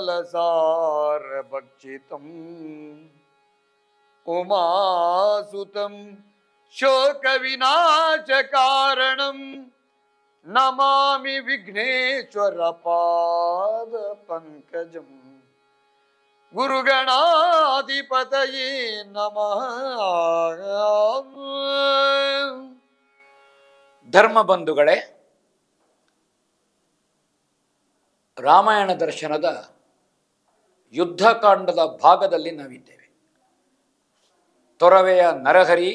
ಕಮಲಸಾರ ಭಕ್ಷಿತಂ ಉಮಾಸುತಂ ಶೋಕ ವಿನಾಶ ಕಾರಣಂ ನಮಾಮಿ ವಿಘ್ನೇಶ್ವರ ಪಾದ ಪಂಕಜಂ ಗುರುಗಣಾಧಿಪತಯೇ ನಮಃ. ಧರ್ಮ ಬಂಧುಗಳೇ, ರಾಮಾಯಣ ದರ್ಶನದ ಯುದ್ಧಕಾಂಡದ ಭಾಗದಲ್ಲಿ ನಾವಿದ್ದೇವೆ. ತೊರವೆಯ ನರಹರಿ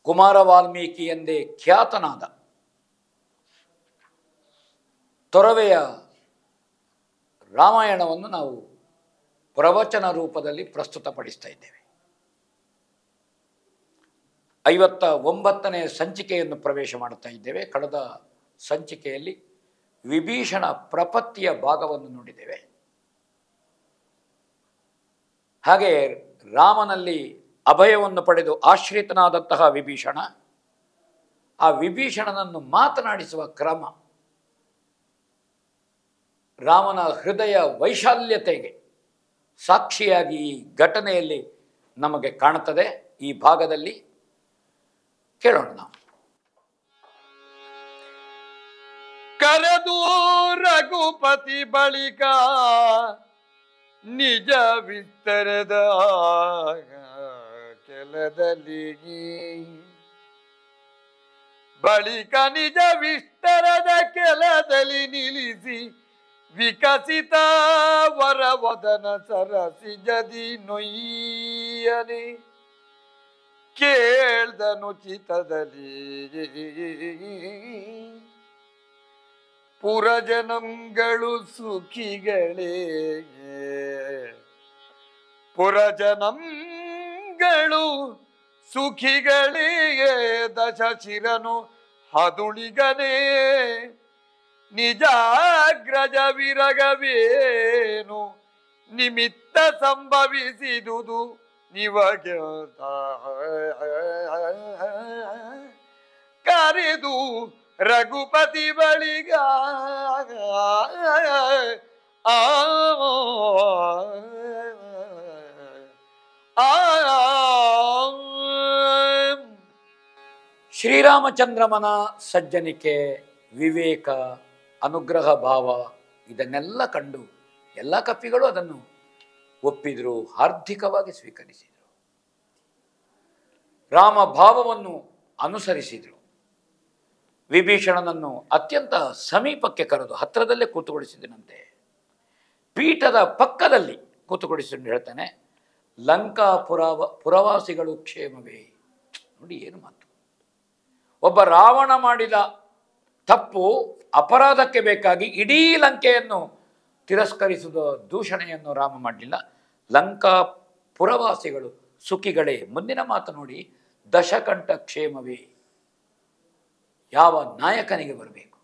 ಕುಮಾರ ವಾಲ್ಮೀಕಿ ಎಂದೇ ಖ್ಯಾತನಾದ ತೊರವೆಯ ರಾಮಾಯಣವನ್ನು ನಾವು ಪ್ರವಚನ ರೂಪದಲ್ಲಿ ಪ್ರಸ್ತುತಪಡಿಸ್ತಾ ಇದ್ದೇವೆ. 59ನೇ ಸಂಚಿಕೆಯನ್ನು ಪ್ರವೇಶ ಮಾಡ್ತಾ ಇದ್ದೇವೆ. ಕಳೆದ ಸಂಚಿಕೆಯಲ್ಲಿ ವಿಭೀಷಣ ಪ್ರಪತ್ತಿಯ ಭಾಗವನ್ನು ನೋಡಿದ್ದೇವೆ. ಹಾಗೆ ರಾಮನಲ್ಲಿ ಅಭಯವನ್ನು ಪಡೆದು ಆಶ್ರಿತನಾದಂತಹ ವಿಭೀಷಣ, ಆ ವಿಭೀಷಣನನ್ನು ಮಾತನಾಡಿಸುವ ಕ್ರಮ ರಾಮನ ಹೃದಯ ವೈಶಾಲ್ಯತೆಗೆ ಸಾಕ್ಷಿಯಾಗಿ ಈ ಘಟನೆಯಲ್ಲಿ ನಮಗೆ ಕಾಣುತ್ತದೆ. ಈ ಭಾಗದಲ್ಲಿ ಕೇಳೋಣ ನಾವು. ಕರೆದು ರಘುಪತಿ ಬಳಿಕ ನಿಜ ವಿಸ್ತರದ ಕೆಲದಲ್ಲಿ ಬಳಿಕ ನಿಜ ವಿಸ್ತರದ ಕೆಲದಲ್ಲಿ ನಿಲ್ಲಿಸಿ ವಿಕಸಿತ ವರವದನ ಸರಸಿ ಜದಿ ನೊಯ್ಯನೆ ಕೇಳ್ದನು ಚಿತ್ತದಲ್ಲಿ ಪುರಜನಂಗಳು ಸುಖಿಗಳೇ ಪುರಜನಂಗಳು ಸುಖಿಗಳೇ ದಶಶಿರನು ಹದುಳಿಗನೇ ನಿಜಾಗ್ರಜ ವಿರಗವೇನು ನಿಮಿತ್ತ ಸಂಭವಿಸಿದುದು ನಿಮಗೆ ಕರೆದು ರಘುಪತಿ ಬಳಿಗ ಶ್ರೀರಾಮಚಂದ್ರಮನ ಸಜ್ಜನಿಕೆ, ವಿವೇಕ, ಅನುಗ್ರಹ ಭಾವ ಇದನ್ನೆಲ್ಲ ಕಂಡು ಎಲ್ಲ ಕಪಿಗಳು ಅದನ್ನು ಒಪ್ಪಿದ್ರು, ಹಾರ್ದಿಕವಾಗಿ ಸ್ವೀಕರಿಸಿದರು. ರಾಮ ಭಾವವನ್ನು ಅನುಸರಿಸಿದರು. ವಿಭೀಷಣನನ್ನು ಅತ್ಯಂತ ಸಮೀಪಕ್ಕೆ ಕರೆದು ಹತ್ತಿರದಲ್ಲೇ ಕೂತುಗೊಳಿಸಿದನಂತೆ. ಪೀಠದ ಪಕ್ಕದಲ್ಲಿ ಕೂತುಗೊಳಿಸಿಕೊಂಡು ಹೇಳ್ತಾನೆ, ಲಂಕಾ ಪುರವಾಸಿಗಳು ಕ್ಷೇಮವೇ. ನೋಡಿ ಏನು ಮಾತು! ಒಬ್ಬ ರಾವಣ ಮಾಡಿದ ತಪ್ಪು ಅಪರಾಧಕ್ಕೆ ಬೇಕಾಗಿ ಇಡೀ ಲಂಕೆಯನ್ನು ತಿರಸ್ಕರಿಸುವ ದೂಷಣೆಯನ್ನು ರಾಮ ಮಾಡಲಿಲ್ಲ. ಲಂಕಾ ಪುರವಾಸಿಗಳು ಸುಖಿಗಳೇ. ಮುಂದಿನ ಮಾತು ನೋಡಿ, ದಶಕಂಠ ಕ್ಷೇಮವೇ. ಯಾವ ನಾಯಕನಿಗೆ ಬರಬೇಕು?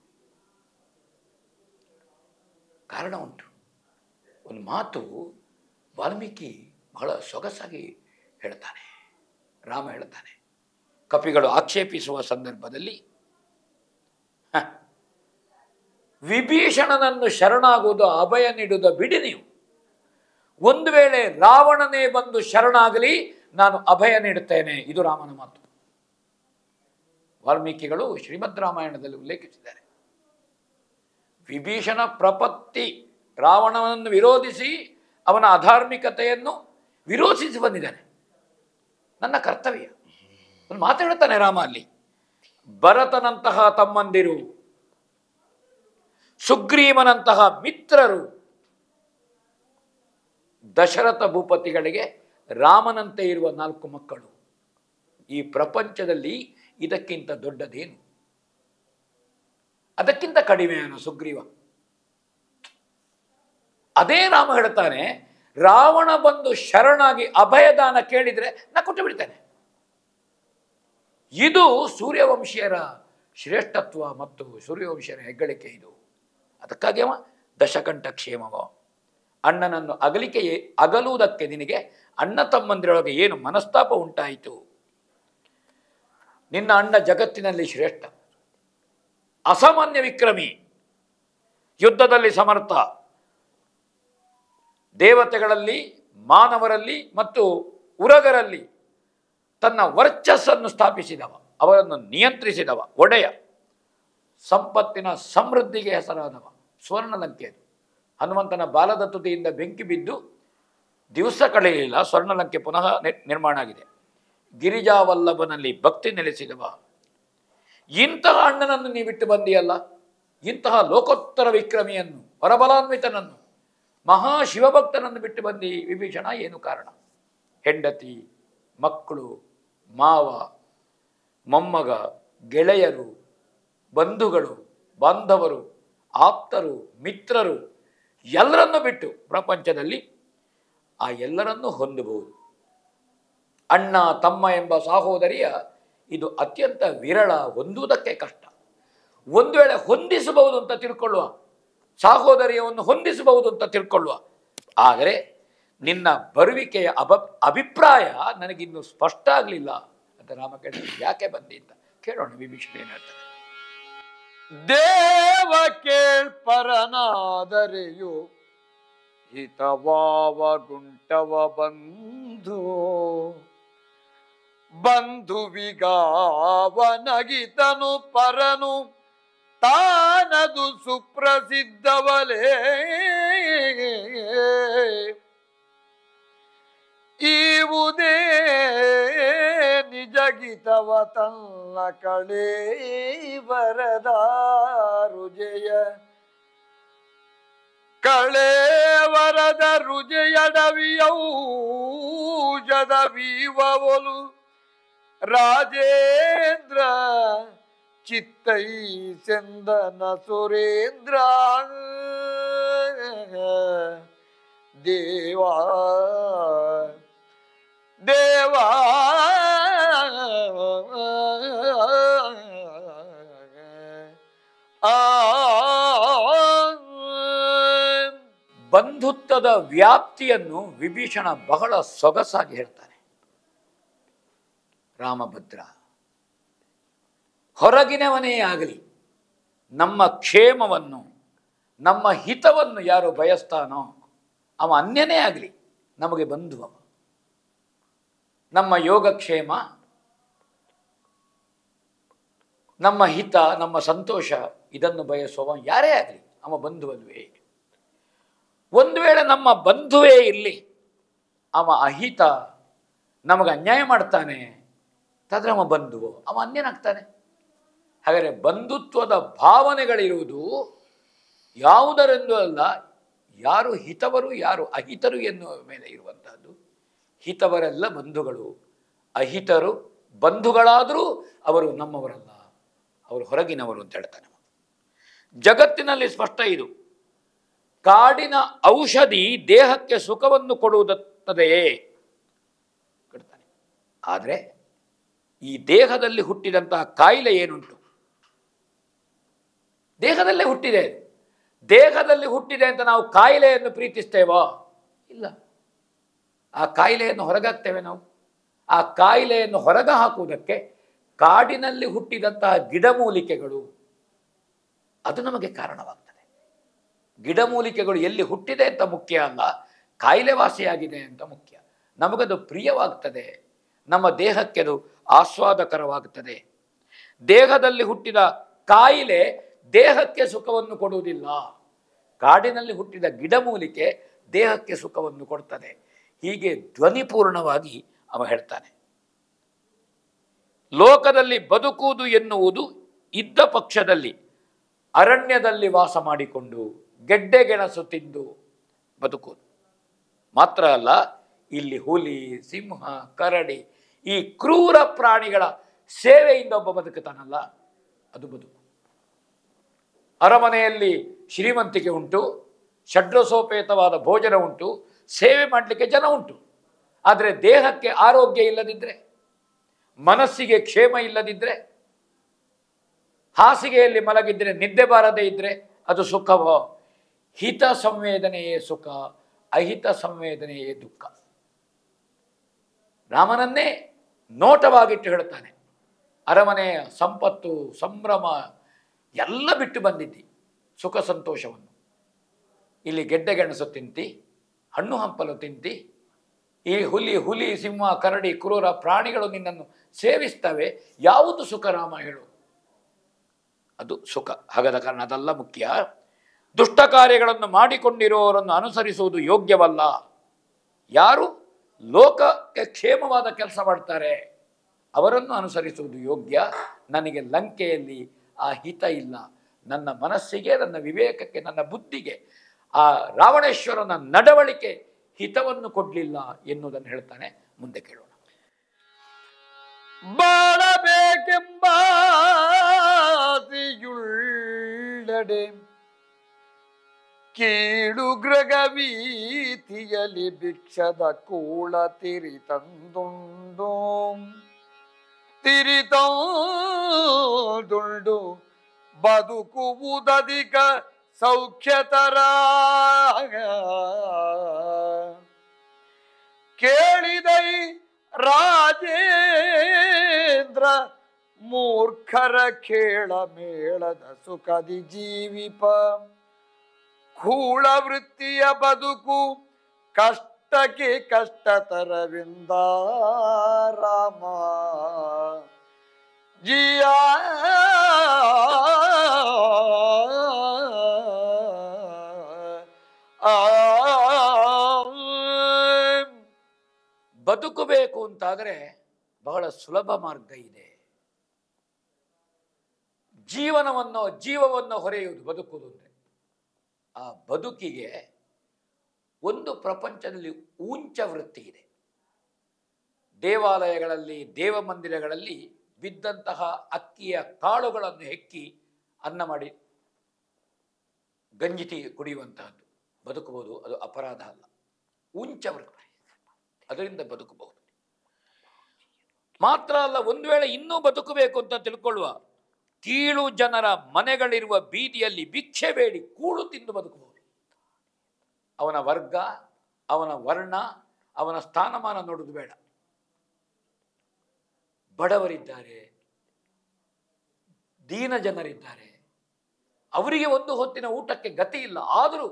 ಕಾರಣ ಉಂಟು. ಒಂದು ಮಾತು ವಾಲ್ಮೀಕಿ ಬಹಳ ಸೊಗಸಾಗಿ ಹೇಳ್ತಾನೆ. ರಾಮ ಹೇಳ್ತಾನೆ, ಕಪಿಗಳು ಆಕ್ಷೇಪಿಸುವ ಸಂದರ್ಭದಲ್ಲಿ ವಿಭೀಷಣನನ್ನು ಶರಣಾಗುವುದು, ಅಭಯ ನೀಡುವುದು ಬಿಡಿ ನೀವು. ಒಂದು ವೇಳೆ ರಾವಣನೇ ಬಂದು ಶರಣಾಗಲಿ, ನಾನು ಅಭಯ ನೀಡುತ್ತೇನೆ. ಇದು ರಾಮನ ಮಾತು. ವಾಲ್ಮೀಕಿಗಳು ಶ್ರೀಮದ್ ರಾಮಾಯಣದಲ್ಲಿ ಉಲ್ಲೇಖಿಸಿದ್ದಾರೆ. ವಿಭೀಷಣ ಪ್ರಪತ್ತಿ, ರಾವಣನನ್ನು ವಿರೋಧಿಸಿ ಅವನ ಅಧಾರ್ಮಿಕತೆಯನ್ನು ವಿರೋಧಿಸಿ ಬಂದಿದ್ದಾನೆ. ನನ್ನ ಕರ್ತವ್ಯ. ಒಂದು ಮಾತಾಡುತ್ತಾನೆ ರಾಮ ಅಲ್ಲಿ. ಭರತನಂತಹ ತಮ್ಮಂದಿರು, ಸುಗ್ರೀವನಂತಹ ಮಿತ್ರರು, ದಶರಥ ಭೂಪತಿಗಳಿಗೆ ರಾಮನಂತೆ ಇರುವ 4 ಮಕ್ಕಳು. ಈ ಪ್ರಪಂಚದಲ್ಲಿ ಇದಕ್ಕಿಂತ ದೊಡ್ಡದೇನು? ಅದಕ್ಕಿಂತ ಕಡಿಮೆಯೇನು ಸುಗ್ರೀವ? ಅದೇ ರಾಮ ಹೇಳ್ತಾನೆ, ರಾವಣ ಬಂದು ಶರಣಾಗಿ ಅಭಯದಾನ ಕೇಳಿದರೆ ನಾ ಕೊಟ್ಟು ಬಿಡ್ತೇನೆ. ಇದು ಸೂರ್ಯವಂಶೀಯರ ಶ್ರೇಷ್ಠತ್ವ ಮತ್ತು ಸೂರ್ಯವಂಶೀಯರ ಹೆಗ್ಗಳಿಕೆ ಇದು. ಅದಕ್ಕಾಗಿ ಅವ ದಶಕಂಠ ಕ್ಷೇಮವ. ಅಣ್ಣನನ್ನು ಅಗಲುವುದಕ್ಕೆ ನಿನಗೆ ಅಣ್ಣ ತಮ್ಮಂದಿರೊಳಗೆ ಏನು ಮನಸ್ತಾಪ ಉಂಟಾಯಿತು? ನಿನ್ನ ಅಣ್ಣ ಜಗತ್ತಿನಲ್ಲಿ ಶ್ರೇಷ್ಠ, ಅಸಾಮಾನ್ಯ ವಿಕ್ರಮಿ, ಯುದ್ಧದಲ್ಲಿ ಸಮರ್ಥ, ದೇವತೆಗಳಲ್ಲಿ, ಮಾನವರಲ್ಲಿ ಮತ್ತು ಉರಗರಲ್ಲಿ ತನ್ನ ವರ್ಚಸ್ಸನ್ನು ಸ್ಥಾಪಿಸಿದವ, ಅವರನ್ನು ನಿಯಂತ್ರಿಸಿದವ, ಒಡೆಯ, ಸಂಪತ್ತಿನ ಸಮೃದ್ಧಿಗೆ ಹೆಸರಾದವ. ಸ್ವರ್ಣಲಂಕೆ ಅದು. ಹನುಮಂತನ ಬಾಲದ ತುದಿಯಿಂದ ಬೆಂಕಿ ಬಿದ್ದು ದಿವಸ ಕಳೆಯಲಿಲ್ಲ, ಸ್ವರ್ಣಲಂಕೆ ಪುನಃ ನಿರ್ಮಾಣ ಆಗಿದೆ. ಗಿರಿಜಾವಲ್ಲಭನಲ್ಲಿ ಭಕ್ತಿ ನೆಲೆಸಿದವ. ಇಂತಹ ಅಣ್ಣನನ್ನು ನೀ ಬಿಟ್ಟು ಬಂದಿಯಲ್ಲ, ಇಂತಹ ಲೋಕೋತ್ತರ ವಿಕ್ರಮಿಯನ್ನು, ಪರಬಲಾನ್ವಿತನನ್ನು, ಮಹಾಶಿವಭಕ್ತನನ್ನು ಬಿಟ್ಟು ಬಂದಿ ವಿಭೀಷಣ, ಏನು ಕಾರಣ? ಹೆಂಡತಿ, ಮಕ್ಕಳು, ಮಾವ, ಮೊಮ್ಮಗ, ಗೆಳೆಯರು, ಬಂಧುಗಳು, ಬಾಂಧವರು, ಆಪ್ತರು, ಮಿತ್ರರು ಎಲ್ಲರನ್ನೂ ಬಿಟ್ಟು ಪ್ರಪಂಚದಲ್ಲಿ ಆ ಎಲ್ಲರನ್ನೂ ಹೊಂದಬಹುದು. ಅಣ್ಣ ತಮ್ಮ ಎಂಬ ಸಹೋದರಿಯ ಇದು ಅತ್ಯಂತ ವಿರಳ, ಹೊಂದುವುದಕ್ಕೆ ಕಷ್ಟ. ಒಂದು ವೇಳೆ ಹೊಂದಿಸಬಹುದು ಅಂತ ತಿಳ್ಕೊಳ್ಳುವ, ಸಹೋದರಿಯನ್ನು ಹೊಂದಿಸಬಹುದು ಅಂತ ತಿಳ್ಕೊಳ್ಳುವ. ಆದರೆ ನಿನ್ನ ಬರುವಿಕೆಯ ಅಭಿಪ್ರಾಯ ನನಗಿನ್ನೂ ಸ್ಪಷ್ಟ ಆಗಲಿಲ್ಲ ಅಂತ ರಾಮ ಕೇಳಿದ. ಯಾಕೆ ಬಂದಿ ಅಂತ ಕೇಳೋಣ. ವಿಭೀಷಣ ಏನು ಹೇಳ್ತಾರೆ? ದೇವ ಕೇಳ್ಪರನಾದರೆಯು ಹಿತವಾವ ಗುಂಟವ ಬಂಧು ಬಂಧುವಿಗಾವನಗಿತನು ಪರನು ತಾನದು ಸುಪ್ರಸಿದ್ಧವಲೇ ಈವುದೇ ನಿಜಗಿತವ ತನ್ನ ಕಳೇ ವರದ ರುಜಯ ಕಳೇ ವರದ ರುಜಯಡವಿಯೌಷಧ ವೀವೊಲು ರಾಜೇಂದ್ರ ಚಿತ್ತೈ ಚಂದನ ಸುರೇಂದ್ರ ದೇವಾ ದೇವಾ ಬಂಧುತ್ವದ ವ್ಯಾಪ್ತಿಯನ್ನು ವಿಭೀಷಣ ಬಹಳ ಸೊಗಸಾಗಿ ಹೇಳ್ತಾನೆ. ರಾಮಭದ್ರ, ಹೊರಗಿನವನೇ ಆಗಲಿ ನಮ್ಮ ಕ್ಷೇಮವನ್ನು, ನಮ್ಮ ಹಿತವನ್ನು ಯಾರು ಬಯಸ್ತಾನೋ ಅವ ಅನ್ಯನೇ ಆಗಲಿ ನಮಗೆ ಬಂಧುವ. ನಮ್ಮ ಯೋಗಕ್ಷೇಮ, ನಮ್ಮ ಹಿತ, ನಮ್ಮ ಸಂತೋಷ ಇದನ್ನು ಬಯಸುವ ಯಾರೇ ಆಗಲಿ ಅವ ಬಂಧುವಲ್ವೇ. ಒಂದು ವೇಳೆ ನಮ್ಮ ಬಂಧುವೇ ಇರಲಿ, ಅವ ಅಹಿತ ನಮಗೆ ಅನ್ಯಾಯ ಮಾಡ್ತಾನೆ ತಾದ್ರೆ ಅವ ಬಂಧುವು, ಅವ ಅನ್ಯನಾಗ್ತಾನೆ. ಹಾಗಾದರೆ ಬಂಧುತ್ವದ ಭಾವನೆಗಳಿರುವುದು ಯಾವುದರೆಂದು ಅಲ್ಲ, ಯಾರು ಹಿತವರು ಯಾರು ಅಹಿತರು ಎನ್ನುವ ಮೇಲೆ ಇರುವಂತಹದ್ದು. ಹಿತವರೆಲ್ಲ ಬಂಧುಗಳು, ಅಹಿತರು ಬಂಧುಗಳಾದರೂ ಅವರು ನಮ್ಮವರಲ್ಲ, ಅವರು ಹೊರಗಿನವರು ಅಂತ ಹೇಳ್ತಾನೆ. ಜಗತ್ತಿನಲ್ಲಿ ಸ್ಪಷ್ಟ ಇದು. ಕಾಡಿನ ಔಷಧಿ ದೇಹಕ್ಕೆ ಸುಖವನ್ನು ಕೊಡುವುದತ್ತದೆಯೇ ಕೊಡ್ತಾನೆ. ಆದರೆ ಈ ದೇಹದಲ್ಲಿ ಹುಟ್ಟಿದಂತಹ ಕಾಯಿಲೆ ಏನುಂಟು, ದೇಹದಲ್ಲೇ ಹುಟ್ಟಿದೆ. ದೇಹದಲ್ಲಿ ಹುಟ್ಟಿದೆ ಅಂತ ನಾವು ಕಾಯಿಲೆಯನ್ನು ಪ್ರೀತಿಸ್ತೇವೋ? ಇಲ್ಲ. ಆ ಕಾಯಿಲೆಯನ್ನು ಹೊರಗಾಕ್ತೇವೆ ನಾವು. ಆ ಕಾಯಿಲೆಯನ್ನು ಹೊರಗೆ ಹಾಕುವುದಕ್ಕೆ ಕಾಡಿನಲ್ಲಿ ಹುಟ್ಟಿದಂತಹ ಗಿಡಮೂಲಿಕೆಗಳು ಅದು ನಮಗೆ ಕಾರಣವಾಗ್ತದೆ. ಗಿಡಮೂಲಿಕೆಗಳು ಎಲ್ಲಿ ಹುಟ್ಟಿದೆ ಅಂತ ಮುಖ್ಯ ಅಲ್ಲ, ಕಾಯಿಲೆ ವಾಸಿಯಾಗಿದೆ ಅಂತ ಮುಖ್ಯ. ನಮಗದು ಪ್ರಿಯವಾಗ್ತದೆ, ನಮ್ಮ ದೇಹಕ್ಕೆ ಅದು ಆಸ್ವಾದಕರವಾಗುತ್ತದೆ. ದೇಹದಲ್ಲಿ ಹುಟ್ಟಿದ ಕಾಯಿಲೆ ದೇಹಕ್ಕೆ ಸುಖವನ್ನು ಕೊಡುವುದಿಲ್ಲ. ಕಾಡಿನಲ್ಲಿ ಹುಟ್ಟಿದ ಗಿಡಮೂಲಿಕೆ ದೇಹಕ್ಕೆ ಸುಖವನ್ನು ಕೊಡ್ತದೆ. ಹೀಗೆ ಧ್ವನಿಪೂರ್ಣವಾಗಿ ಅವ ಹೇಳ್ತಾನೆ. ಲೋಕದಲ್ಲಿ ಬದುಕುವುದು ಎನ್ನುವುದು ಇದ್ದ ಪಕ್ಷದಲ್ಲಿ ಅರಣ್ಯದಲ್ಲಿ ವಾಸ ಮಾಡಿಕೊಂಡು ಗೆಡ್ಡೆ ಗೆಣಸು ತಿಂದು ಬದುಕುವುದು ಮಾತ್ರ ಅಲ್ಲ, ಇಲ್ಲಿ ಹುಲಿ, ಸಿಂಹ, ಕರಡಿ ಈ ಕ್ರೂರ ಪ್ರಾಣಿಗಳ ಸೇವೆಯಿಂದ ಒಬ್ಬ ಬದುಕುತ್ತಾನಲ್ಲ, ಅದು ಬದುಕು. ಅರಮನೆಯಲ್ಲಿ ಶ್ರೀಮಂತಿಕೆ ಉಂಟು, ಷಡ್ರಸೋಪೇತವಾದ ಭೋಜನ ಉಂಟು, ಸೇವೆ ಮಾಡಲಿಕ್ಕೆ ಜನ ಉಂಟು. ಆದರೆ ದೇಹಕ್ಕೆ ಆರೋಗ್ಯ ಇಲ್ಲದಿದ್ದರೆ, ಮನಸ್ಸಿಗೆ ಕ್ಷೇಮ ಇಲ್ಲದಿದ್ದರೆ, ಹಾಸಿಗೆಯಲ್ಲಿ ಮಲಗಿದ್ರೆ ನಿದ್ದೆ ಬಾರದೇ ಇದ್ದರೆ ಅದು ಸುಖವೋ? ಹಿತ ಸಂವೇದನೆಯೇ ಸುಖ, ಅಹಿತ ಸಂವೇದನೆಯೇ ದುಃಖ. ರಾಮನನ್ನೇ ನೋಟವಾಗಿಟ್ಟು ಹೇಳ್ತಾನೆ. ಅರಮನೆಯ ಸಂಪತ್ತು, ಸಂಭ್ರಮ ಎಲ್ಲ ಬಿಟ್ಟು ಬಂದಿದ್ದಿ ಸುಖ ಸಂತೋಷವನ್ನು. ಇಲ್ಲಿ ಗೆಡ್ಡೆ ಗೆಣಸು ತಿಂತಿ, ಹಣ್ಣು ಹಂಪಲು ತಿಂತಿ? ಈ ಹುಲಿ ಸಿಂಹ ಕರಡಿ ಕ್ರೂರ ಪ್ರಾಣಿಗಳು ನಿನ್ನನ್ನು ಸೇವಿಸ್ತವೆ. ಯಾವುದು ಸುಖ ರಾಮ ಹೇಳು? ಅದು ಸುಖ. ಹಾಗಾದ ಕಾರಣ ಅದೆಲ್ಲ ಮುಖ್ಯ. ದುಷ್ಟ ಕಾರ್ಯಗಳನ್ನು ಮಾಡಿಕೊಂಡಿರುವವರನ್ನು ಅನುಸರಿಸುವುದು ಯೋಗ್ಯವಲ್ಲ. ಯಾರು ಲೋಕಕ್ಕೆ ಕ್ಷೇಮವಾದ ಕೆಲಸ ಮಾಡ್ತಾರೆ ಅವರನ್ನು ಅನುಸರಿಸುವುದು ಯೋಗ್ಯ. ನನಗೆ ಲಂಕೆಯಲ್ಲಿ ಆ ಹಿತ ಇಲ್ಲ. ನನ್ನ ಮನಸ್ಸಿಗೆ, ನನ್ನ ವಿವೇಕಕ್ಕೆ, ನನ್ನ ಬುದ್ಧಿಗೆ ಆ ರಾವಣೇಶ್ವರನ ನಡವಳಿಕೆ ಹಿತವನ್ನು ಕೊಡಲಿಲ್ಲ ಎನ್ನುವುದನ್ನು ಹೇಳ್ತಾನೆ. ಮುಂದೆ ಕೇಳೋಣ. ಬಾಳಬೇಕೆಂಬಾದಿಯುಳ್ಳಡೆ ಕೀಳು ಗ್ರಗವೀತಿಯಲಿ ಭಿಕ್ಷದ ಕೂಳ ತಿರಿತಂದುಂಡು ಬದುಕುವುದಧಿಕ ಸೌಖ್ಯತರ. ಕೇಳಿದೈ ರಾಜೇಂದ್ರ ಮೂರ್ಖರ ಕೇಳ ಮೇಳದ ಸುಖದಿ ಜೀವಿಪ. ಕೂಳ ವೃತ್ತಿಯ ಬದುಕು ಕಷ್ಟಕ್ಕೆ ಕಷ್ಟತರವಿಂದ ರಾಮ. ಜಿಯ ಬದುಕಬೇಕು ಅಂತಾದರೆ ಬಹಳ ಸುಲಭ ಮಾರ್ಗ ಇದೆ. ಜೀವವನ್ನು ಹೊರೆಯುವುದು ಬದುಕುವುದು ಅಂದರೆ. ಆ ಬದುಕಿಗೆ ಒಂದು ಪ್ರಪಂಚದಲ್ಲಿ ಊಂಚ ವೃತ್ತಿ ಇದೆ. ದೇವಾಲಯಗಳಲ್ಲಿ, ದೇವ ಮಂದಿರಗಳಲ್ಲಿ ಬಿದ್ದಂತಹ ಅಕ್ಕಿಯ ಕಾಳುಗಳನ್ನು ಹೆಕ್ಕಿ ಅನ್ನ ಮಾಡಿ ಗಂಜಿ ಕುಡಿಯುವಂತಹದ್ದು ಬದುಕಬಹುದು. ಅದು ಅಪರಾಧ ಅಲ್ಲ, ಊಂಚ ವೃತ್ತಿ. ಅದರಿಂದ ಬದುಕಬಹುದು. ಮಾತ್ರ ಅಲ್ಲ, ಒಂದು ವೇಳೆ ಇನ್ನೂ ಬದುಕಬೇಕು ಅಂತ ತಿಳ್ಕೊಳ್ಳುವ, ಕೀಳು ಜನರ ಮನೆಗಳಿರುವ ಬೀದಿಯಲ್ಲಿ ಭಿಕ್ಷೆ ಬೇಡಿ ಕೂಳು ತಿಂದು ಬದುಕಬಹುದು. ಅವನ ವರ್ಗ, ಅವನ ವರ್ಣ, ಅವನ ಸ್ಥಾನಮಾನ ನೋಡುವುದು ಬೇಡ. ಬಡವರಿದ್ದಾರೆ, ದೀನ ಜನರಿದ್ದಾರೆ, ಅವರಿಗೆ ಒಂದು ಹೊತ್ತಿನ ಊಟಕ್ಕೆ ಗತಿ ಇಲ್ಲ. ಆದರೂ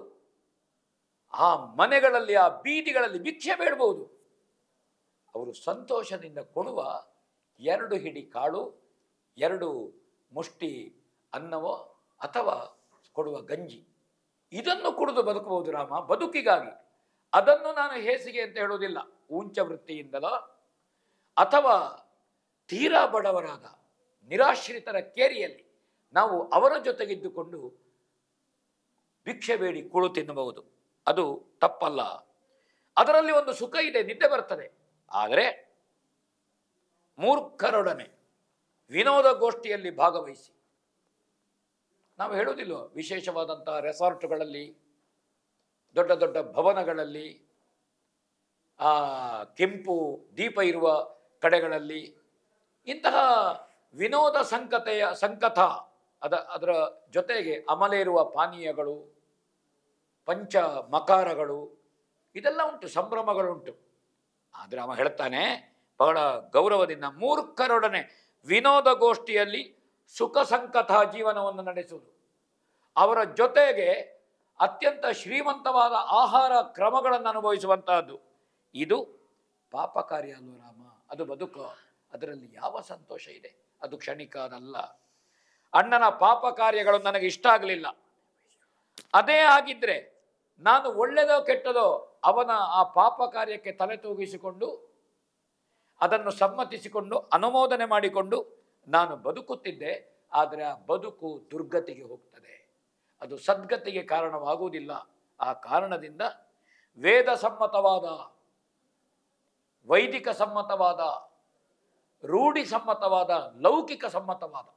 ಆ ಮನೆಗಳಲ್ಲಿ, ಆ ಬೀದಿಗಳಲ್ಲಿ ಭಿಕ್ಷೆ ಬೇಡಬಹುದು. ಅವರು ಸಂತೋಷದಿಂದ ಕೊಡುವ 2 ಹಿಡಿ ಕಾಳು, 2 ಮುಷ್ಟಿ ಅನ್ನವೋ ಅಥವಾ ಕೊಡುವ ಗಂಜಿ, ಇದನ್ನು ಕುಡಿದು ಬದುಕಬಹುದು ರಾಮ, ಬದುಕಿಗಾಗಿ. ಅದನ್ನು ನಾನು ಹೇಸಿಗೆ ಅಂತ ಹೇಳುವುದಿಲ್ಲ. ಊಂಚ ವೃತ್ತಿಯಿಂದಲೋ ಅಥವಾ ತೀರಾ ಬಡವರಾದ ನಿರಾಶ್ರಿತರ ಕೇರಿಯಲ್ಲಿ ನಾವು ಅವರ ಜೊತೆಗಿದ್ದುಕೊಂಡು ಭಿಕ್ಷೆ ಬೇಡಿ ಕೂಳು ತಿನ್ನಬಹುದು. ಅದು ತಪ್ಪಲ್ಲ. ಅದರಲ್ಲಿ ಒಂದು ಸುಖ ಇದೆ, ನಿದ್ದೆ ಬರ್ತದೆ. ಆದರೆ ಮೂರ್ಖರೊಡನೆ ವಿನೋದ ಗೋಷ್ಠಿಯಲ್ಲಿ ಭಾಗವಹಿಸಿ, ನಾವು ಹೇಳುವುದಿಲ್ಲ, ವಿಶೇಷವಾದಂತಹ ರೆಸಾರ್ಟ್ಗಳಲ್ಲಿ, ದೊಡ್ಡ ದೊಡ್ಡ ಭವನಗಳಲ್ಲಿ, ಕೆಂಪು ದೀಪ ಇರುವ ಕಡೆಗಳಲ್ಲಿ ಇಂತಹ ವಿನೋದ ಸಂಕಥ ಅದರ ಜೊತೆಗೆ ಅಮಲೆ ಇರುವ ಪಾನೀಯಗಳು, ಪಂಚ ಮಕಾರಗಳು, ಇದೆಲ್ಲ ಉಂಟು, ಸಂಭ್ರಮಗಳುಂಟು. ಆದರೆ ಅವ ಹೇಳ್ತಾನೆ ಬಹಳ ಗೌರವದಿಂದ, ಮೂರ್ಖರೊಡನೆ ವಿನೋದ ಗೋಷ್ಠಿಯಲ್ಲಿ ಸುಖ ಸಂಕಥ ಜೀವನವನ್ನು ನಡೆಸುವುದು, ಅವರ ಜೊತೆಗೆ ಅತ್ಯಂತ ಶ್ರೀಮಂತವಾದ ಆಹಾರ ಕ್ರಮಗಳನ್ನು ಅನುಭವಿಸುವಂತಹದ್ದು, ಇದು ಪಾಪ ಕಾರ್ಯ ಅಲ್ವ ರಾಮ? ಅದು ಬದುಕು. ಅದರಲ್ಲಿ ಯಾವ ಸಂತೋಷ ಇದೆ? ಅದು ಕ್ಷಣಿಕ, ಅದಲ್ಲ. ಅಣ್ಣನ ಪಾಪ ಕಾರ್ಯಗಳು ನನಗೆ ಇಷ್ಟ ಆಗಲಿಲ್ಲ. ಅದೇ ಆಗಿದ್ರೆ ನಾನು ಒಳ್ಳೆಯದೋ ಕೆಟ್ಟದೋ ಅವನ ಆ ಪಾಪ ಕಾರ್ಯಕ್ಕೆ ತಲೆ ತೂಗಿಸಿಕೊಂಡು, ಅದನ್ನು ಸಮ್ಮತಿಸಿಕೊಂಡು, ಅನುಮೋದನೆ ಮಾಡಿಕೊಂಡು ನಾನು ಬದುಕುತ್ತಿದ್ದೆ. ಆದರೆ ಆ ಬದುಕು ದುರ್ಗತಿಗೆ ಹೋಗ್ತದೆ, ಅದು ಸದ್ಗತಿಗೆ ಕಾರಣವಾಗುವುದಿಲ್ಲ. ಆ ಕಾರಣದಿಂದ ವೇದ ಸಮ್ಮತವಾದ, ವೈದಿಕ ಸಮ್ಮತವಾದ, ರೂಢಿ ಸಮ್ಮತವಾದ, ಲೌಕಿಕ ಸಮ್ಮತವಾದ,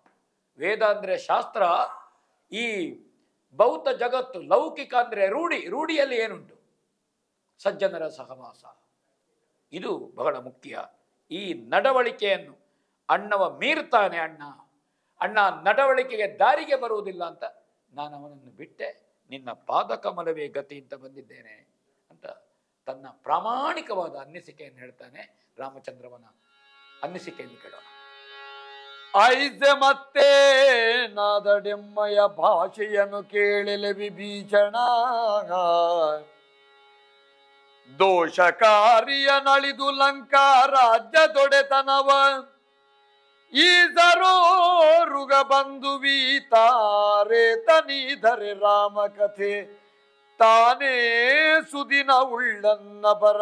ವೇದ ಅಂದರೆ ಶಾಸ್ತ್ರ, ಈ ಬೌದ್ಧ ಜಗತ್ತು ಲೌಕಿಕ ಅಂದರೆ ರೂಢಿ. ರೂಢಿಯಲ್ಲಿ ಏನುಂಟು? ಸಜ್ಜನರ ಸಹವಾಸ. ಇದು ಬಹಳ ಮುಖ್ಯ. ಈ ನಡವಳಿಕೆಯನ್ನು ಅಣ್ಣವ ಮೀರ್ತಾನೆ. ಅಣ್ಣ ನಡವಳಿಕೆಗೆ ದಾರಿಗೆ ಬರುವುದಿಲ್ಲ ಅಂತ ನಾನು ಅವನನ್ನು ಬಿಟ್ಟೆ, ನಿನ್ನ ಪಾದಕಮಲವೇ ಗತಿ ಅಂತ ಬಂದಿದ್ದೇನೆ ಅಂತ ತನ್ನ ಪ್ರಾಮಾಣಿಕವಾದ ಅನ್ನಿಸಿಕೆಯನ್ನು ಹೇಳ್ತಾನೆ. ರಾಮಚಂದ್ರವನ ಅನ್ನಿಸಿಕೆಯನ್ನು ಕೇಳೋಣ. ಐಸೆ ಮತ್ತೆ ನಾದಡೆಮ್ಮಯ ಭಾಷೆಯನ್ನು ಕೇಳಲೆ ವಿಭೀಷಣ. ದೋಷಕಾರಿಯ ನಳಿದು ಲಂಕಾ ರಾಜ್ಯದೊಡೆತನವ ಈ ಸರೋರುಗ ಬಂಧುವೀತಾರೆ ತನಿಧರೆ ರಾಮ ಕಥೆ ತಾನೇ ಸುದಿನ ಉಳ್ಳನ್ನ ಬರ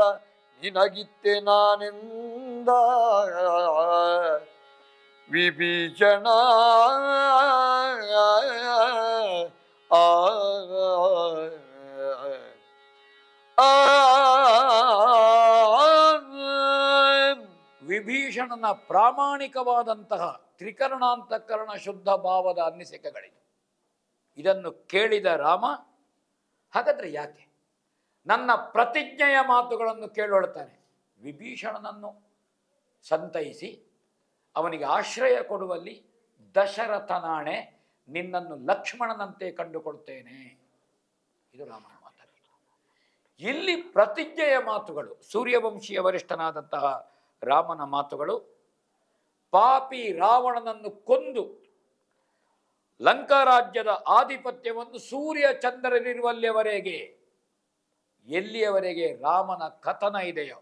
ನಿನಗಿತ್ತೆ ನಾನೆಂದ ವಿಭೀಷಣ ವಿಭೀಷಣನ ಪ್ರಾಮಾಣಿಕವಾದಂತಹ ತ್ರಿಕರಣಾಂತಕರಣ ಶುದ್ಧ ಭಾವದ ಅನ್ನಿಸಿಕೆಗಳಿವೆ. ಇದನ್ನು ಕೇಳಿದ ರಾಮ, ಹಾಗಾದ್ರೆ ಯಾಕೆ ನನ್ನ ಪ್ರತಿಜ್ಞೆಯ ಮಾತುಗಳನ್ನು ಕೇಳೊಳ್ತಾನೆ. ವಿಭೀಷಣನನ್ನು ಸಂತೈಸಿ ಅವನಿಗೆ ಆಶ್ರಯ ಕೊಡುವಲ್ಲಿ ದಶರಥನಾಣೆ, ನಿನ್ನನ್ನು ಲಕ್ಷ್ಮಣನಂತೆ ಕಂಡುಕೊಳ್ತೇನೆ. ಇದು ರಾಮನ ಮಾತಾಗಿದೆ. ಇಲ್ಲಿ ಪ್ರತಿಜ್ಞೆಯ ಮಾತುಗಳು, ಸೂರ್ಯವಂಶೀಯ ವರಿಷ್ಠನಾದಂತಹ ರಾಮನ ಮಾತುಗಳು. ಪಾಪಿ ರಾವಣನನ್ನು ಕೊಂದು ಲಂಕಾ ರಾಜ್ಯದ ಆಧಿಪತ್ಯವನ್ನು ಸೂರ್ಯ ಚಂದ್ರನಿರುವಲ್ಲಿಯವರೆಗೆ, ಎಲ್ಲಿಯವರೆಗೆ ರಾಮನ ಕಥನ ಇದೆಯೋ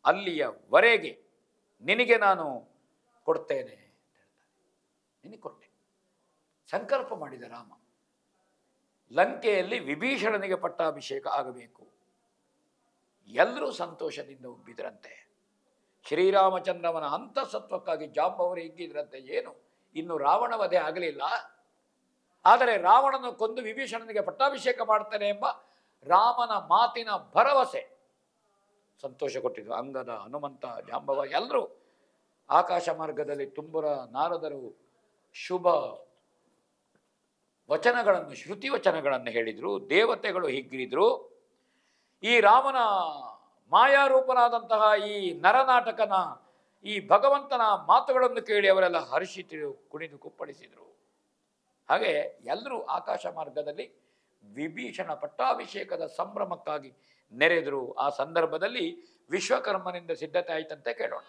ಅಲ್ಲಿಯವರೆಗೆ ನಿನಗೆ ನಾನು ಕೊಡ್ತೇನೆ ಅಂತ ಹೇಳ್ತಾರೆ. ನಿನಗೆ ಕೊಟ್ಟೆ. ಸಂಕಲ್ಪ ಮಾಡಿದ ರಾಮ, ಲಂಕೆಯಲ್ಲಿ ವಿಭೀಷಣನಿಗೆ ಪಟ್ಟಾಭಿಷೇಕ ಆಗಬೇಕು. ಎಲ್ಲರೂ ಸಂತೋಷದಿಂದ ಉಬ್ಬಿದ್ರಂತೆ. ಶ್ರೀರಾಮಚಂದ್ರವನ ಅಂತಸತ್ವಕ್ಕಾಗಿ ಜಾಂಬವರು ಹಿಗ್ಗಿದ್ರಂತೆ. ಏನು, ಇನ್ನು ರಾವಣ ವಧೆ ಆಗಲಿಲ್ಲ, ಆದರೆ ರಾವಣನ ಕೊಂದು ವಿಭೀಷಣನಿಗೆ ಪಟ್ಟಾಭಿಷೇಕ ಮಾಡ್ತಾನೆ ಎಂಬ ರಾಮನ ಮಾತಿನ ಭರವಸೆ ಸಂತೋಷ ಕೊಟ್ಟಿದ್ರು. ಅಂಗದ, ಹನುಮಂತ, ಜಾಂಬವ ಎಲ್ಲರೂ ಆಕಾಶ ಮಾರ್ಗದಲ್ಲಿ ತುಂಬುರ ನಾರದರು ಶುಭ ವಚನಗಳನ್ನು, ಶ್ರುತಿ ವಚನಗಳನ್ನು ಹೇಳಿದರು. ದೇವತೆಗಳು ಹಿಗ್ಗಿದ್ರು. ಈ ರಾಮನ ಮಾಯಾರೂಪನಾದಂತಹ ಈ ನರನಾಟಕನ, ಈ ಭಗವಂತನ ಮಾತುಗಳನ್ನು ಕೇಳಿ ಅವರೆಲ್ಲ ಹರ್ಷಿತರು, ಕುಣಿದು ಕುಪ್ಪಳಿಸಿದರು. ಹಾಗೆ ಎಲ್ಲರೂ ಆಕಾಶ ಮಾರ್ಗದಲ್ಲಿ ವಿಭೀಷಣ ಪಟ್ಟಾಭಿಷೇಕದ ಸಂಭ್ರಮಕ್ಕಾಗಿ ನೆರೆದರು. ಆ ಸಂದರ್ಭದಲ್ಲಿ ವಿಶ್ವಕರ್ಮನಿಂದ ಸಿದ್ಧತೆ ಆಯ್ತಂತೆ, ಕೇಳೋಣ.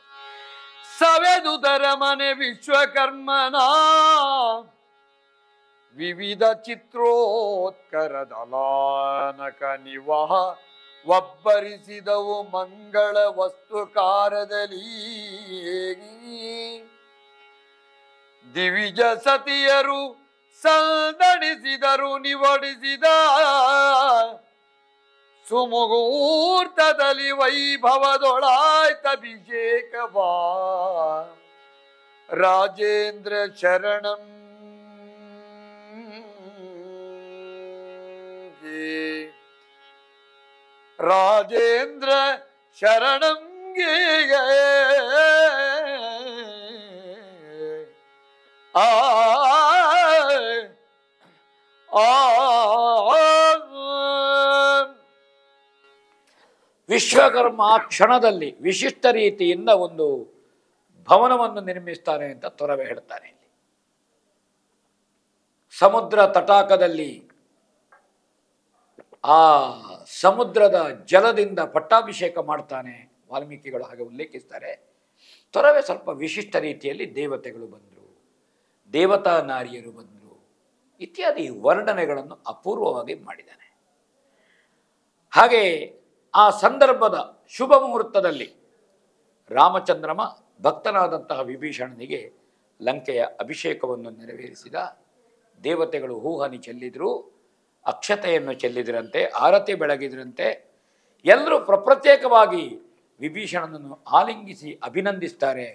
ಸವೆದುದರ ಮನೆ ವಿಶ್ವಕರ್ಮನ ವಿವಿಧ ಚಿತ್ರೋತ್ಕರದಲಾನಕ ನಿವಹ ಒಬ್ಬರಿಸಿದವು ಮಂಗಳ ವಸ್ತು ಕಾರ್ಯದಲ್ಲಿ. ದಿವಿಜ ಸತಿಯರು ಸಂದಣಿಸಿದರು ನಿವಡಿಸಿದ ಸುಮುಹೂರ್ತದಲ್ಲಿ ವೈಭವದೊಳಾಯ್ತಭಿಷೇಕವಾ ರಾಜೇಂದ್ರ ಶರಣಂ ರಾಜೇಂದ್ರ ಶರಣಂ ವಿಶ್ವಕರ್ಮ ಆ ಕ್ಷಣದಲ್ಲಿ ವಿಶಿಷ್ಟ ರೀತಿಯಿಂದ ಒಂದು ಭವನವನ್ನು ನಿರ್ಮಿಸ್ತಾನೆ ಅಂತ ತೊರವೆ ಹೇಳ್ತಾನೆ. ಇಲ್ಲಿ ಸಮುದ್ರ ತಟಾಕದಲ್ಲಿ ಆ ಸಮುದ್ರದ ಜಲದಿಂದ ಪಟ್ಟಾಭಿಷೇಕ ಮಾಡ್ತಾನೆ. ವಾಲ್ಮೀಕಿಗಳು ಹಾಗೆ ಉಲ್ಲೇಖಿಸ್ತಾರೆ. ತೊರವೆ ಸ್ವಲ್ಪ ವಿಶಿಷ್ಟ ರೀತಿಯಲ್ಲಿ ದೇವತೆಗಳು ಬಂದರು, ದೇವತಾ ನಾರಿಯರು ಬಂದರು ಇತ್ಯಾದಿ ವರ್ಣನೆಗಳನ್ನು ಅಪೂರ್ವವಾಗಿ ಮಾಡಿದ್ದಾನೆ. ಹಾಗೆ ಆ ಸಂದರ್ಭದ ಶುಭ ಮುಹೂರ್ತದಲ್ಲಿ ರಾಮಚಂದ್ರಮ ಭಕ್ತನಾದಂತಹ ವಿಭೀಷಣನಿಗೆ ಲಂಕೆಯ ಅಭಿಷೇಕವನ್ನು ನೆರವೇರಿಸಿದ. ದೇವತೆಗಳು ಹೂಹನಿ ಚೆಲ್ಲಿದ್ರು, ಅಕ್ಷತೆಯನ್ನು ಚೆಲ್ಲಿದ್ರಂತೆ, ಆರತಿ ಬೆಳಗಿದ್ರಂತೆ. ಎಲ್ಲರೂ ಪ್ರತ್ಯೇಕವಾಗಿ ವಿಭೀಷಣನನ್ನು ಆಲಿಂಗಿಸಿ ಅಭಿನಂದಿಸ್ತಾರೆ.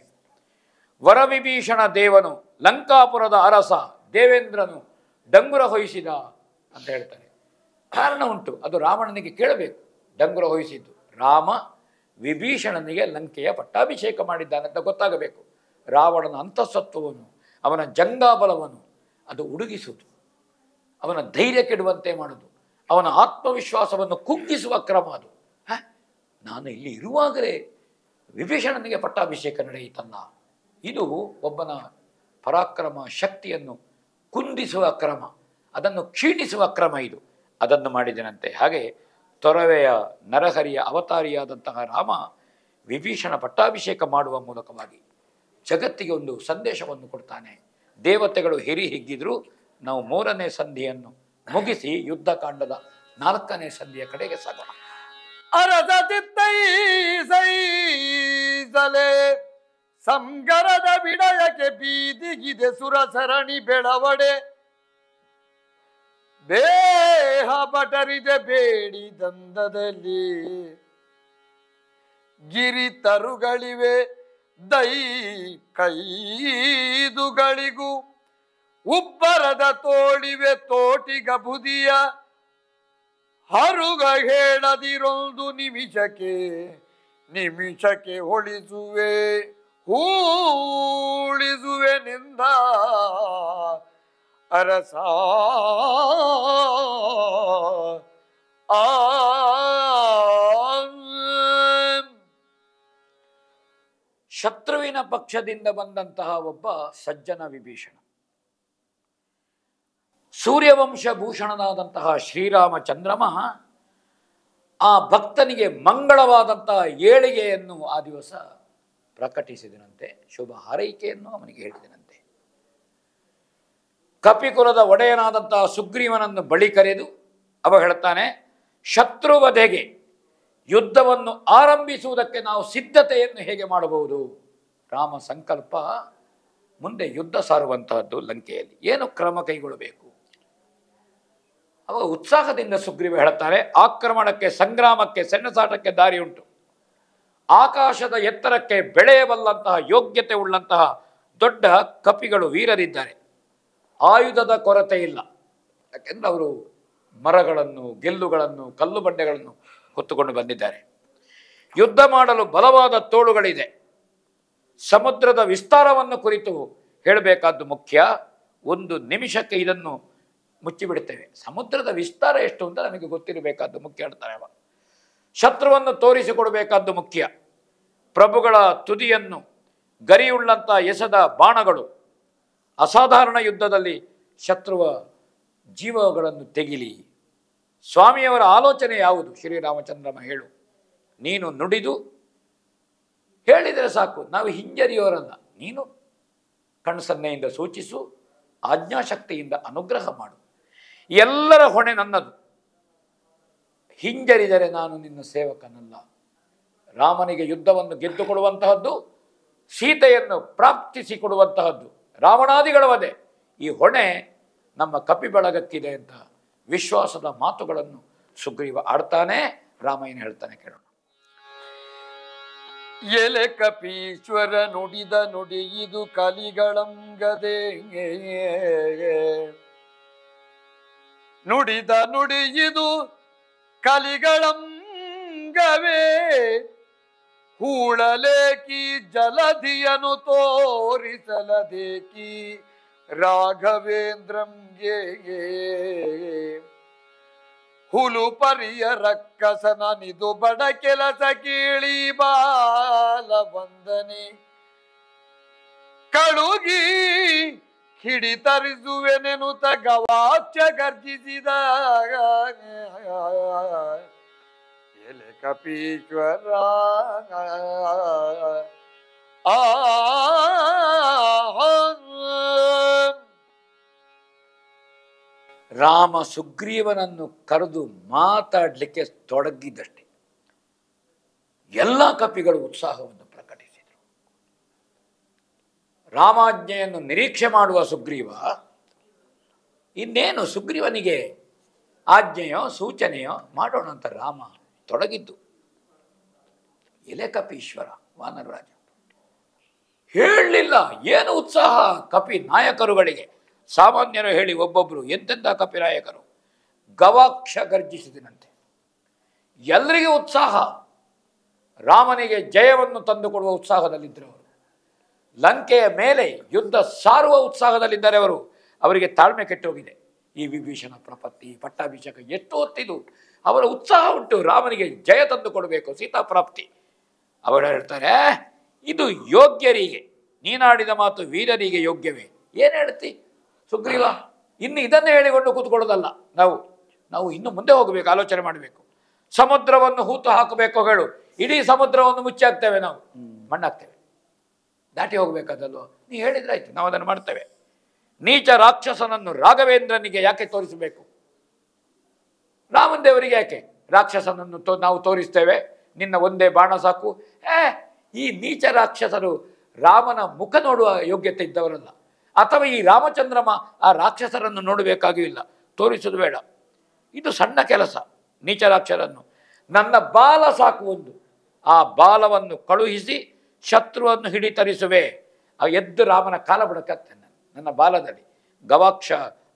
ವರವಿಭೀಷಣ ದೇವನು ಲಂಕಾಪುರದ ಅರಸ ದೇವೇಂದ್ರನು ಡಂಗುರ ಹೊಯ್ಯಿಸಿದ ಅಂತ ಹೇಳ್ತಾರೆ. ಕಾರಣ ಉಂಟು, ಅದು ರಾವಣನಿಗೆ ಕೇಳಬೇಕು. ಡಂಗುರ ಹೊಯ್ಯಿಸಿದ್ದು ರಾಮ ವಿಭೀಷಣನಿಗೆ ಲಂಕೆಯ ಪಟ್ಟಾಭಿಷೇಕ ಮಾಡಿದ್ದಾನಂತ ಗೊತ್ತಾಗಬೇಕು. ರಾವಣನ ಅಂತಸತ್ವವನ್ನು, ಅವನ ಜಂಗಾಬಲವನ್ನು ಅದು ಉಡುಗಿಸುವುದು, ಅವನ ಧೈರ್ಯ ಕೆಡುವಂತೆ ಮಾಡುವುದು, ಅವನ ಆತ್ಮವಿಶ್ವಾಸವನ್ನು ಕುಗ್ಗಿಸುವ ಕ್ರಮ ಅದು. ನಾನು ಇಲ್ಲಿ ಇರುವಾಗಲೇ ವಿಭೀಷಣನಿಗೆ ಪಟ್ಟಾಭಿಷೇಕ ನಡೆಯಿತಲ್ಲ, ಇದು ಒಬ್ಬನ ಪರಾಕ್ರಮ ಶಕ್ತಿಯನ್ನು ಕುಂದಿಸುವ ಕ್ರಮ, ಅದನ್ನು ಕ್ಷೀಣಿಸುವ ಕ್ರಮ ಇದು. ಅದನ್ನು ಮಾಡಿದನಂತೆ. ಹಾಗೆ ತೊರವೆಯ ನರಹರಿಯ ಅವತಾರಿಯಾದಂತಹ ರಾಮ ವಿಭೀಷಣ ಪಟ್ಟಾಭಿಷೇಕ ಮಾಡುವ ಮೂಲಕವಾಗಿ ಜಗತ್ತಿಗೆ ಒಂದು ಸಂದೇಶವನ್ನು ಕೊಡ್ತಾನೆ. ದೇವತೆಗಳು ಹಿಗ್ಗಿದ್ರು. ನಾವು 3ನೇ ಸಂಧಿಯನ್ನು ಮುಗಿಸಿ ಯುದ್ಧಕಾಂಡದ 4ನೇ ಸಂಧಿಯ ಕಡೆಗೆ ಸಾಗೋಣ. ಅರಸತಿತ್ತೈ ಸೈಸಲೆ ಸಂಗರದ ಬಿಡಯಕ್ಕೆ ಬೀದಿಗಿದೆ ಸುರಸರಣಿ ಬೆಳವಡೆ ಬೇಹ ಬಟರಿದೆ ಬೇಡಿ ದಂದದಲ್ಲಿ ಗಿರಿ ತರುಗಳಿವೆ ದೈ ಕೈದುಗಳಿಗೂ ಉಬ್ಬರದ ತೋಳಿವೆ ತೋಟಿಗ ಬುದಿಯ ಹರುಗ ಹೇಳದಿರೊಂದು ನಿಮಿಷಕ್ಕೆ ಹೊಳಿಸುವೆ ಹೂಳಿಸುವೆ ನಿಂದ ಅರಸ ಆ ಶತ್ರುವಿನ ಪಕ್ಷದಿಂದ ಬಂದಂತಹ ಒಬ್ಬ ಸಜ್ಜನ ವಿಭೀಷಣ, ಸೂರ್ಯವಂಶ ಭೂಷಣನಾದಂತಹ ಶ್ರೀರಾಮಚಂದ್ರಮ ಆ ಭಕ್ತನಿಗೆ ಮಂಗಳವಾದಂತಹ ಏಳಿಗೆಯನ್ನು ಆ ದಿವಸ ಪ್ರಕಟಿಸಿದನಂತೆ, ಶುಭ ಹಾರೈಕೆಯನ್ನು ಅವನಿಗೆ ಹೇಳಿದನಂತೆ. ಕಪಿಕುಲದ ಒಡೆಯನಾದಂತಹ ಸುಗ್ರೀವನನ್ನು ಬಳಿ ಕರೆದು ಅವ ಹೇಳ್ತಾನೆ, ಶತ್ರುವಧೆಗೆ ಯುದ್ಧವನ್ನು ಆರಂಭಿಸುವುದಕ್ಕೆ ನಾವು ಸಿದ್ಧತೆಯನ್ನು ಹೇಗೆ ಮಾಡಬಹುದು? ರಾಮ ಸಂಕಲ್ಪ ಮುಂದೆ ಯುದ್ಧ ಸಾರುವಂತಹದ್ದು ಲಂಕೆಯಲ್ಲಿ, ಏನು ಕ್ರಮ ಕೈಗೊಳ್ಳಬೇಕು? ಅವಾಗ ಉತ್ಸಾಹದಿಂದ ಸುಗ್ರೀವ ಹೇಳ್ತಾರೆ, ಆಕ್ರಮಣಕ್ಕೆ, ಸಂಗ್ರಾಮಕ್ಕೆ, ಸೆಣಸಾಟಕ್ಕೆ ದಾರಿ ಉಂಟು. ಆಕಾಶದ ಎತ್ತರಕ್ಕೆ ಬೆಳೆಯಬಲ್ಲಂತಹ ಯೋಗ್ಯತೆ ಉಳ್ಳಂತಹ ದೊಡ್ಡ ಕಪಿಗಳು ವೀರರಿದ್ದಾರೆ. ಆಯುಧದ ಕೊರತೆ ಇಲ್ಲ, ಯಾಕೆಂದ್ರೆ ಅವರು ಮರಗಳನ್ನು, ಗೆಲ್ಲುಗಳನ್ನು, ಕಲ್ಲು ಬಂಡೆಗಳನ್ನು ಹೊತ್ತುಕೊಂಡು ಬಂದಿದ್ದಾರೆ. ಯುದ್ಧ ಮಾಡಲು ಬಲವಾದ ತೋಳುಗಳಿದೆ. ಸಮುದ್ರದ ವಿಸ್ತಾರವನ್ನು ಕುರಿತು ಹೇಳಬೇಕಾದ್ದು ಮುಖ್ಯ. ಒಂದು ನಿಮಿಷಕ್ಕೆ ಇದನ್ನು ಮುಚ್ಚಿಬಿಡ್ತೇವೆ. ಸಮುದ್ರದ ವಿಸ್ತಾರ ಎಷ್ಟು ಅಂತ ನಮಗೆ ಗೊತ್ತಿರಬೇಕಾದ್ದು ಮುಖ್ಯ ಹೇಳ್ತಾರೆ ಅವ. ಶತ್ರುವನ್ನು ತೋರಿಸಿಕೊಡಬೇಕಾದ್ದು ಮುಖ್ಯ. ಪ್ರಭುಗಳ ತುದಿಯನ್ನು ಗರಿಯುಳ್ಳಂಥ ಎಸೆದ ಬಾಣಗಳು ಅಸಾಧಾರಣ ಯುದ್ಧದಲ್ಲಿ ಶತ್ರುವ ಜೀವಗಳನ್ನು ತೆಗಿಲಿ. ಸ್ವಾಮಿಯವರ ಆಲೋಚನೆ ಯಾವುದು? ಶ್ರೀರಾಮಚಂದ್ರಮ ಹೇಳು, ನೀನು ನುಡಿದು ಹೇಳಿದರೆ ಸಾಕು, ನಾವು ಹಿಂಜರಿಯೋರಲ್ಲ. ನೀನು ಕಣ್ಸನ್ನೆಯಿಂದ ಸೂಚಿಸು, ಆಜ್ಞಾಶಕ್ತಿಯಿಂದ ಅನುಗ್ರಹ ಮಾಡು. ಎಲ್ಲರ ಹೊಣೆ ನನ್ನದು. ಹಿಂಜರಿದರೆ ನಾನು ನಿನ್ನ ಸೇವಕನಲ್ಲ. ರಾಮನಿಗೆ ಯುದ್ಧವನ್ನು ಗೆದ್ದುಕೊಡುವಂತಹದ್ದು, ಸೀತೆಯನ್ನು ಪ್ರಾಪ್ತಿಸಿಕೊಡುವಂತಹದ್ದು ರಾವಣಾದಿಗಳ ವಧೆ. ಈ ಹೊಣೆ ನಮ್ಮ ಕಪಿ ಬಳಗಕ್ಕಿದೆ ಅಂತ ವಿಶ್ವಾಸದ ಮಾತುಗಳನ್ನು ಸುಗ್ರೀವ ಆಡ್ತಾನೆ. ರಾಮ ಏನು ಹೇಳ್ತಾನೆ ಕೇಳೋಣ. ಎಲೆ ಕಪೀಶ್ವರ ನುಡಿದ ನುಡಿ ಇದು ಕಲಿಗಳಂಗದೆ, ನುಡಿದ ನುಡಿ ಇದು ಕಲಿಗಳಂಗವೇ, ಹೂಳಲೇಕಿ ಜಲಧಿಯನು ತೋರಿಸಲದೇಕಿ ರಾಘವೇಂದ್ರಂಗೆ, ಹುಲು ಪರಿಯ ರಕ್ಕಸನ ನಿದು ಬಡ ಕೆಲಸ ಕೀಳಿ ಬಾಲ ವಂದನೆ, ಕಳುಗಿ ಹಿಡಿತರಿಸುವೆನೆನುತ ಗವಾಕ್ಷ ಗರ್ಜಿಸಿದ ಎಲೆ ಕಪೀಶ್ವರ ಆ ರಾಮ ಸುಗ್ರೀವನನ್ನು ಕರೆದು ಮಾತಾಡಲಿಕ್ಕೆ ತೊಡಗಿದ್ದಷ್ಟೇ ಎಲ್ಲ ಕಪಿಗಳು ಉತ್ಸಾಹವನ್ನು ಪ್ರಕಟಿಸಿದರು. ರಾಮಾಜ್ಞೆಯನ್ನು ನಿರೀಕ್ಷೆ ಮಾಡುವ ಸುಗ್ರೀವ ಇನ್ನೇನು ಸುಗ್ರೀವನಿಗೆ ಆಜ್ಞೆಯೋ ಸೂಚನೆಯೋ ಮಾಡೋಣ ಅಂತ ರಾಮ ತೊಡಗಿದ್ದು. ಎಲೆ ಕಪೀಶ್ವರ ವಾನರರಾಜ ಹೇಳಲಿಲ್ಲ. ಏನು ಉತ್ಸಾಹ ಕಪಿ ನಾಯಕರುಗಳಿಗೆ. ಸಾಮಾನ್ಯರು ಹೇಳಿ ಒಬ್ಬೊಬ್ಬರು ಎಂತೆಂಥ ಕಪಿ ನಾಯಕರು. ಗವಾಕ್ಷ ಗರ್ಜಿಸಿದನಂತೆ. ಎಲ್ಲರಿಗೂ ಉತ್ಸಾಹ. ರಾಮನಿಗೆ ಜಯವನ್ನು ತಂದುಕೊಡುವ ಉತ್ಸಾಹದಲ್ಲಿದ್ದರು ಅವರು. ಲಂಕೆಯ ಮೇಲೆ ಯುದ್ಧ ಸಾರುವ ಉತ್ಸಾಹದಲ್ಲಿದ್ದಾರೆ ಅವರು. ಅವರಿಗೆ ತಾಳ್ಮೆ ಕೆಟ್ಟೋಗಿದೆ. ಈ ವಿಭೀಷಣ ಪ್ರಪತ್ತಿ, ಪಟ್ಟಾಭಿಷೇಕ ಎಷ್ಟು ಹೊತ್ತಿದು ಅವರ ಉತ್ಸಾಹ ಉಂಟು. ರಾಮನಿಗೆ ಜಯ ತಂದು ಕೊಡಬೇಕು, ಸೀತಾಪ್ರಾಪ್ತಿ. ಅವರು ಹೇಳ್ತಾರೆ, ಇದು ಯೋಗ್ಯರಿಗೆ, ನೀನಾಡಿದ ಮಾತು ವೀರರಿಗೆ ಯೋಗ್ಯವೇ. ಏನು ಹೇಳ್ತಿ ಸುಗ್ರೀವ? ಇನ್ನು ಇದನ್ನೇ ಹೇಳಿಕೊಂಡು ಕೂತ್ಕೊಳ್ಳೋದಲ್ಲ. ನಾವು ಇನ್ನು ಮುಂದೆ ಹೋಗಬೇಕು, ಆಲೋಚನೆ ಮಾಡಬೇಕು. ಸಮುದ್ರವನ್ನು ಹೂತು ಹಾಕಬೇಕು ಹೇಳು. ಇಡೀ ಸಮುದ್ರವನ್ನು ಮುಚ್ಚಿ ಹಾಕ್ತೇವೆ, ನಾವು ಮಣ್ಣಾಗ್ತೇವೆ, ದಾಟಿ ಹೋಗ್ಬೇಕಾದಲ್ವ. ನೀ ಹೇಳಿದ್ರಾಯ್ತು, ನಾವು ಅದನ್ನು ಮಾಡ್ತೇವೆ. ನೀಚ ರಾಕ್ಷಸನನ್ನು ರಾಘವೇಂದ್ರನಿಗೆ ಯಾಕೆ ತೋರಿಸಬೇಕು? ರಾಮನ್ ದೇವರಿಗೆ ಯಾಕೆ? ರಾಕ್ಷಸನನ್ನು ನಾವು ತೋರಿಸ್ತೇವೆ, ನಿನ್ನ ಒಂದೇ ಬಾಣ ಸಾಕು. ಈ ನೀಚ ರಾಕ್ಷಸರು ರಾಮನ ಮುಖ ನೋಡುವ ಯೋಗ್ಯತೆ ಇದ್ದವರಲ್ಲ, ಅಥವಾ ಈ ರಾಮಚಂದ್ರಮ ಆ ರಾಕ್ಷಸರನ್ನು ನೋಡಬೇಕಾಗೂ ಇಲ್ಲ, ತೋರಿಸುವುದು ಬೇಡ. ಇದು ಸಣ್ಣ ಕೆಲಸ. ನೀಚ ರಾಕ್ಷಸರನ್ನು ನನ್ನ ಬಾಲ ಸಾಕು ಒಂದು, ಆ ಬಾಲವನ್ನು ಕಳುಹಿಸಿ ಶತ್ರುವನ್ನು ಹಿಡಿತರಿಸುವೆ. ಆ ಎದ್ದು ರಾಮನ ಕಾಲ ಬಿಡಕತ್ತೆ ನನ್ನ ಬಾಲದಲ್ಲಿ. ಗವಾಕ್ಷ